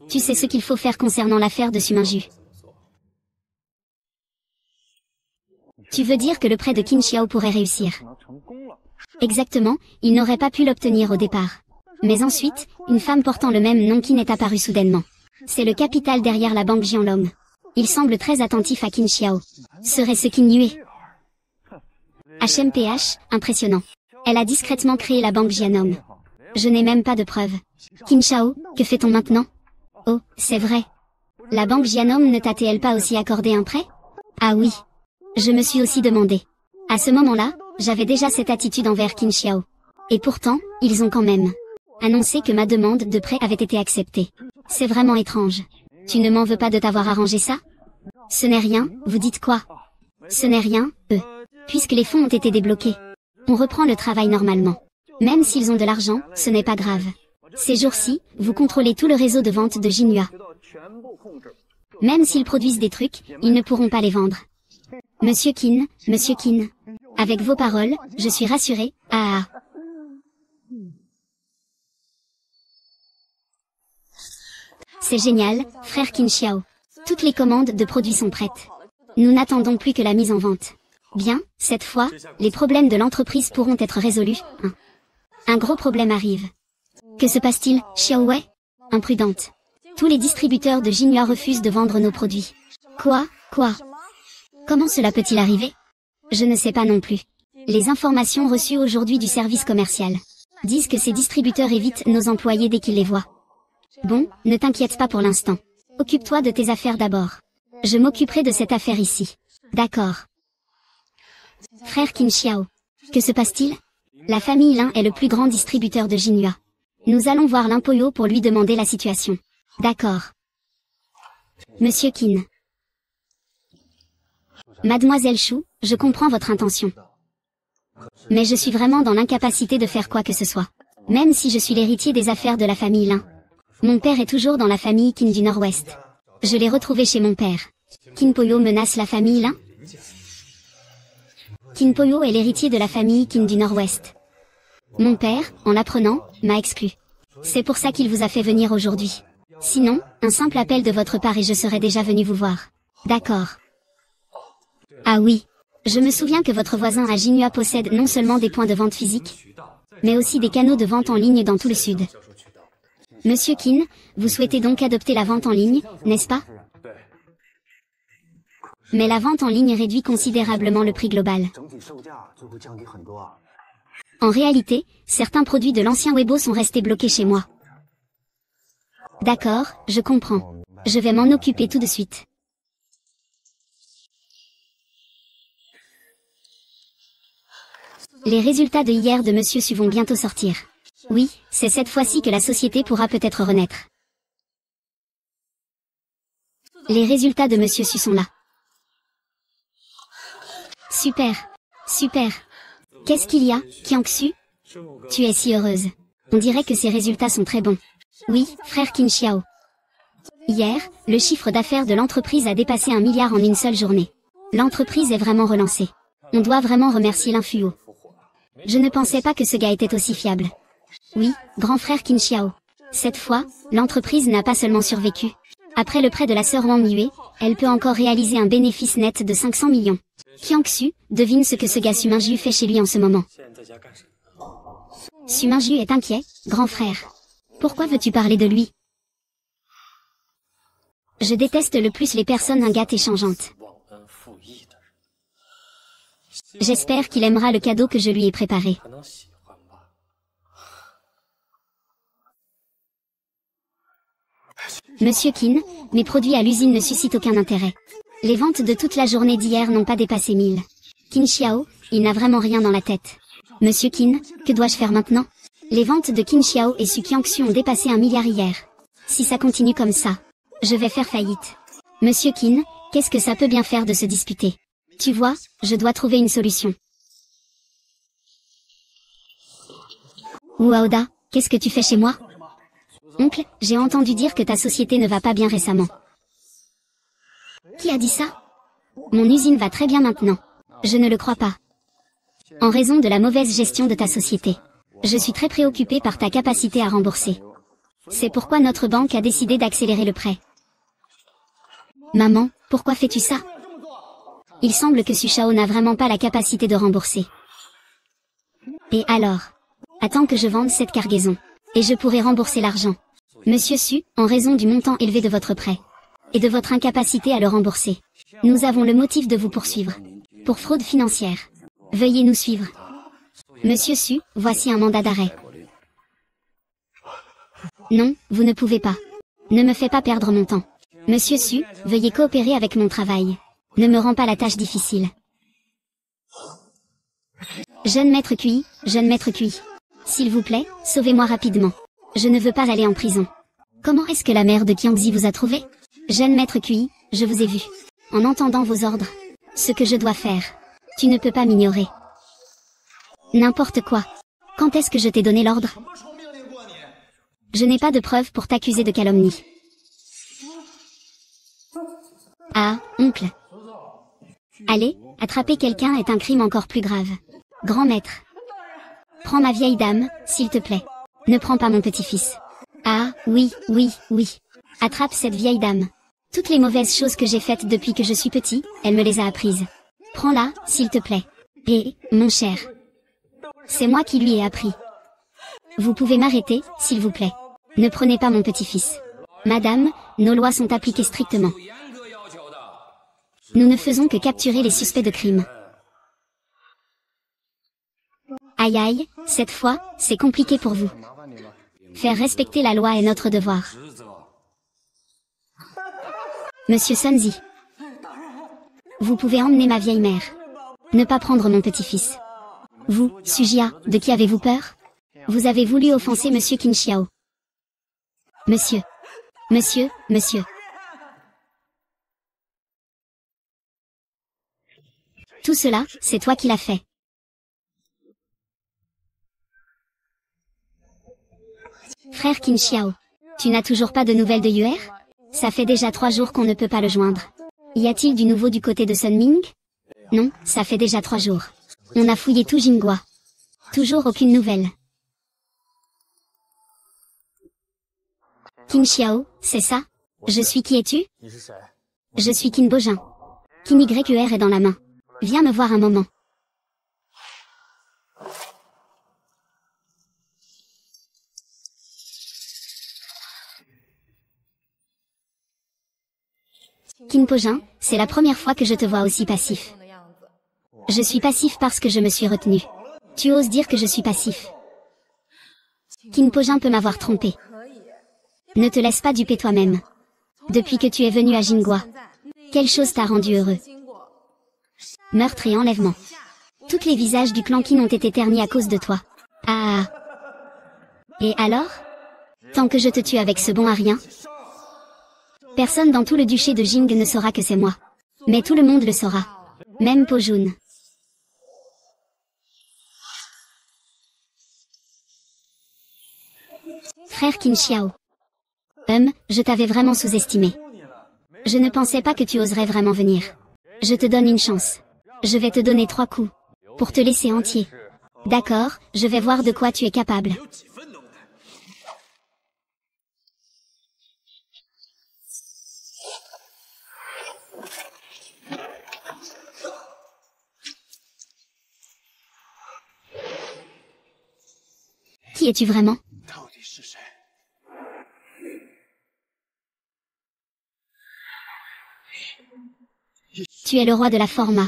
Tu sais ce qu'il faut faire concernant l'affaire de Suminju. Tu veux dire que le prêt de Qin Xiao pourrait réussir. Exactement, il n'aurait pas pu l'obtenir au départ. Mais ensuite, une femme portant le même nom Qin est apparue soudainement. C'est le capital derrière la banque Jianlong. Il semble très attentif à Qin Xiao. Serait-ce Qin Yue? HMPH, impressionnant. Elle a discrètement créé la banque Jianlong. Je n'ai même pas de preuves. Qin Xiao, que fait-on maintenant? Oh, c'est vrai. La banque Jianlong ne t'a-t-elle pas aussi accordé un prêt? Ah oui. Je me suis aussi demandé. À ce moment-là, j'avais déjà cette attitude envers Qin Xiao. Et pourtant, ils ont quand même annoncé que ma demande de prêt avait été acceptée. C'est vraiment étrange. Tu ne m'en veux pas de t'avoir arrangé ça? Ce n'est rien, vous dites quoi? Ce n'est rien, puisque les fonds ont été débloqués. On reprend le travail normalement. Même s'ils ont de l'argent, ce n'est pas grave. Ces jours-ci, vous contrôlez tout le réseau de vente de Jinhua. Même s'ils produisent des trucs, ils ne pourront pas les vendre. Monsieur Qin, avec vos paroles, je suis rassuré. Ah. C'est génial, frère Qin Xiao. Toutes les commandes de produits sont prêtes. Nous n'attendons plus que la mise en vente. Bien, cette fois, les problèmes de l'entreprise pourront être résolus. Un gros problème arrive. Que se passe-t-il, Xiao Wei? Imprudente. Tous les distributeurs de Jinhua refusent de vendre nos produits. Quoi? Comment cela peut-il arriver? Je ne sais pas non plus. Les informations reçues aujourd'hui du service commercial disent que ces distributeurs évitent nos employés dès qu'ils les voient. Bon, ne t'inquiète pas pour l'instant. Occupe-toi de tes affaires d'abord. Je m'occuperai de cette affaire ici. D'accord. Frère Qin Xiao. Que se passe-t-il? La famille Lin est le plus grand distributeur de Jinhua. Nous allons voir l'Impoyo pour lui demander la situation. D'accord. Monsieur Qin. Mademoiselle Chou, je comprends votre intention. Mais je suis vraiment dans l'incapacité de faire quoi que ce soit. Même si je suis l'héritier des affaires de la famille Lin. Mon père est toujours dans la famille Qin du Nord-Ouest. Je l'ai retrouvé chez mon père. Qin Poyo menace la famille Lin? Qin Poyo est l'héritier de la famille Qin du Nord-Ouest. Mon père, en l'apprenant, m'a exclu. C'est pour ça qu'il vous a fait venir aujourd'hui. Sinon, un simple appel de votre part et je serais déjà venu vous voir. D'accord. Ah oui. Je me souviens que votre voisin à Jinhua possède non seulement des points de vente physiques, mais aussi des canaux de vente en ligne dans tout le sud. Monsieur Qin, vous souhaitez donc adopter la vente en ligne, n'est-ce pas? Mais la vente en ligne réduit considérablement le prix global. En réalité, certains produits de l'ancien Weibo sont restés bloqués chez moi. D'accord, je comprends. Je vais m'en occuper tout de suite. Les résultats de hier de Monsieur Su vont bientôt sortir. Oui, c'est cette fois-ci que la société pourra peut-être renaître. Les résultats de Monsieur Su sont là. Super. Qu'est-ce qu'il y a, Qiangxu? Tu es si heureuse. On dirait que ces résultats sont très bons. Oui, frère Qin Xiao. Hier, le chiffre d'affaires de l'entreprise a dépassé 1 milliard en une seule journée. L'entreprise est vraiment relancée. On doit vraiment remercier l'Infuo. Je ne pensais pas que ce gars était aussi fiable. Oui, grand frère Qin Xiao. Cette fois, l'entreprise n'a pas seulement survécu. Après le prêt de la sœur Wang Yue, elle peut encore réaliser un bénéfice net de 500 millions. Qiangxu, devine ce que ce gars Suminju fait chez lui en ce moment. Suminju est inquiet, grand frère. Pourquoi veux-tu parler de lui? Je déteste le plus les personnes ingrates et changeantes. J'espère qu'il aimera le cadeau que je lui ai préparé. Monsieur Qin, mes produits à l'usine ne suscitent aucun intérêt. Les ventes de toute la journée d'hier n'ont pas dépassé 1000. Qin Xiao, il n'a vraiment rien dans la tête. Monsieur Qin, que dois-je faire maintenant? Les ventes de Qin Xiao et Su Qiangxu ont dépassé 1 milliard hier. Si ça continue comme ça, je vais faire faillite. Monsieur Qin, qu'est-ce que ça peut bien faire de se disputer? Tu vois, je dois trouver une solution. Ouaoda, qu'est-ce que tu fais chez moi? Oncle, j'ai entendu dire que ta société ne va pas bien récemment. Qui a dit ça? Mon usine va très bien maintenant. Je ne le crois pas. En raison de la mauvaise gestion de ta société. Je suis très préoccupée par ta capacité à rembourser. C'est pourquoi notre banque a décidé d'accélérer le prêt. Maman, pourquoi fais-tu ça? Il semble que Su Shao n'a vraiment pas la capacité de rembourser. Et alors? Attends que je vende cette cargaison. Et je pourrai rembourser l'argent. Monsieur Su, en raison du montant élevé de votre prêt. Et de votre incapacité à le rembourser. Nous avons le motif de vous poursuivre. Pour fraude financière. Veuillez nous suivre. Monsieur Su, voici un mandat d'arrêt. Non, vous ne pouvez pas. Ne me fais pas perdre mon temps. Monsieur Su, veuillez coopérer avec mon travail. Ne me rends pas la tâche difficile. Jeune maître Cui, jeune maître Cui. S'il vous plaît, sauvez-moi rapidement. Je ne veux pas aller en prison. Comment est-ce que la mère de Qiangxi vous a trouvé? Jeune maître Cui, je vous ai vu. En entendant vos ordres. Ce que je dois faire. Tu ne peux pas m'ignorer. N'importe quoi. Quand est-ce que je t'ai donné l'ordre? Je n'ai pas de preuves pour t'accuser de calomnie. Ah, oncle. Allez, attraper quelqu'un est un crime encore plus grave. Grand maître. Prends ma vieille dame, s'il te plaît. Ne prends pas mon petit-fils. Ah, oui, oui, oui. Attrape cette vieille dame. Toutes les mauvaises choses que j'ai faites depuis que je suis petit, elle me les a apprises. Prends-la, s'il te plaît. Et, mon cher. C'est moi qui lui ai appris. Vous pouvez m'arrêter, s'il vous plaît. Ne prenez pas mon petit-fils. Madame, nos lois sont appliquées strictement. Nous ne faisons que capturer les suspects de crime. Aïe aïe, cette fois, c'est compliqué pour vous. Faire respecter la loi est notre devoir. Monsieur Sunzi. Vous pouvez emmener ma vieille mère. Ne pas prendre mon petit-fils. Vous, Sujia, de qui avez-vous peur? Vous avez voulu offenser Monsieur Qin Xiao. Monsieur. Monsieur. Tout cela, c'est toi qui l'as fait. Frère Qin Xiao. Tu n'as toujours pas de nouvelles de Yuer? Ça fait déjà 3 jours qu'on ne peut pas le joindre. Y a-t-il du nouveau du côté de Sun Ming? Non, ça fait déjà 3 jours. On a fouillé tout Jingua. Toujours aucune nouvelle. Qin Xiao, c'est ça? Je suis qui es-tu? Je suis Qin Bojin. Qin Yuer est dans la main. Viens me voir un moment. Qin Bojin, c'est la première fois que je te vois aussi passif. Je suis passif parce que je me suis retenu. Tu oses dire que je suis passif? Qin Bojin peut m'avoir trompé. Ne te laisse pas duper toi-même. Depuis que tu es venu à Jingua, quelle chose t'a rendu heureux? Meurtre et enlèvement. Tous les visages du clan Qin ont été ternis à cause de toi. Ah. Et alors? Tant que je te tue avec ce bon à rien, personne dans tout le duché de Jing ne saura que c'est moi. Mais tout le monde le saura. Même Po Jun. Frère Qin Xiao. Je t'avais vraiment sous-estimé. Je ne pensais pas que tu oserais vraiment venir. Je te donne une chance. Je vais te donner 3 coups. Pour te laisser entier. D'accord, je vais voir de quoi tu es capable. Qui es-tu vraiment? Tu es le roi de la forma.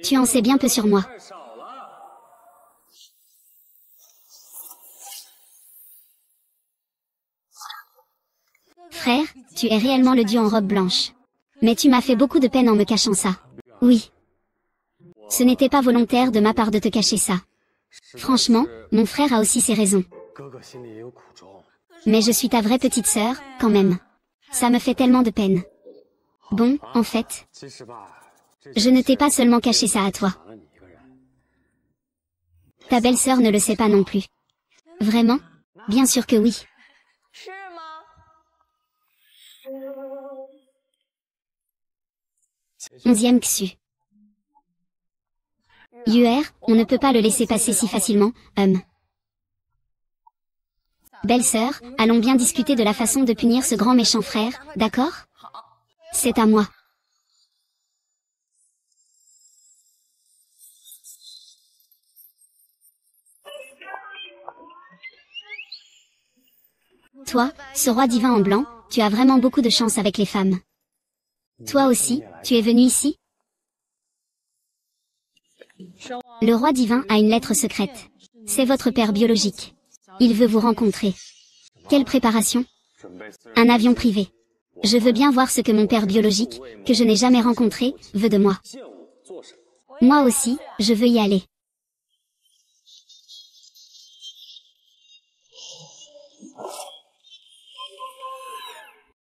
Tu en sais bien peu sur moi. Frère, tu es réellement le dieu en robe blanche. Mais tu m'as fait beaucoup de peine en me cachant ça. Oui. Ce n'était pas volontaire de ma part de te cacher ça. Franchement, mon frère a aussi ses raisons. Mais je suis ta vraie petite sœur, quand même. Ça me fait tellement de peine. Bon, en fait, je ne t'ai pas seulement caché ça à toi. Ta belle-sœur ne le sait pas non plus. Vraiment? Bien sûr que oui. 11e Xu. Yuer, on ne peut pas le laisser passer si facilement, Belle-sœur, allons bien discuter de la façon de punir ce grand méchant frère, d'accord? C'est à moi. Toi, ce roi divin en blanc, tu as vraiment beaucoup de chance avec les femmes. Toi aussi, tu es venu ici? Le roi divin a une lettre secrète. C'est votre père biologique. Il veut vous rencontrer. Quelle préparation? Un avion privé. Je veux bien voir ce que mon père biologique, que je n'ai jamais rencontré, veut de moi. Moi aussi, je veux y aller.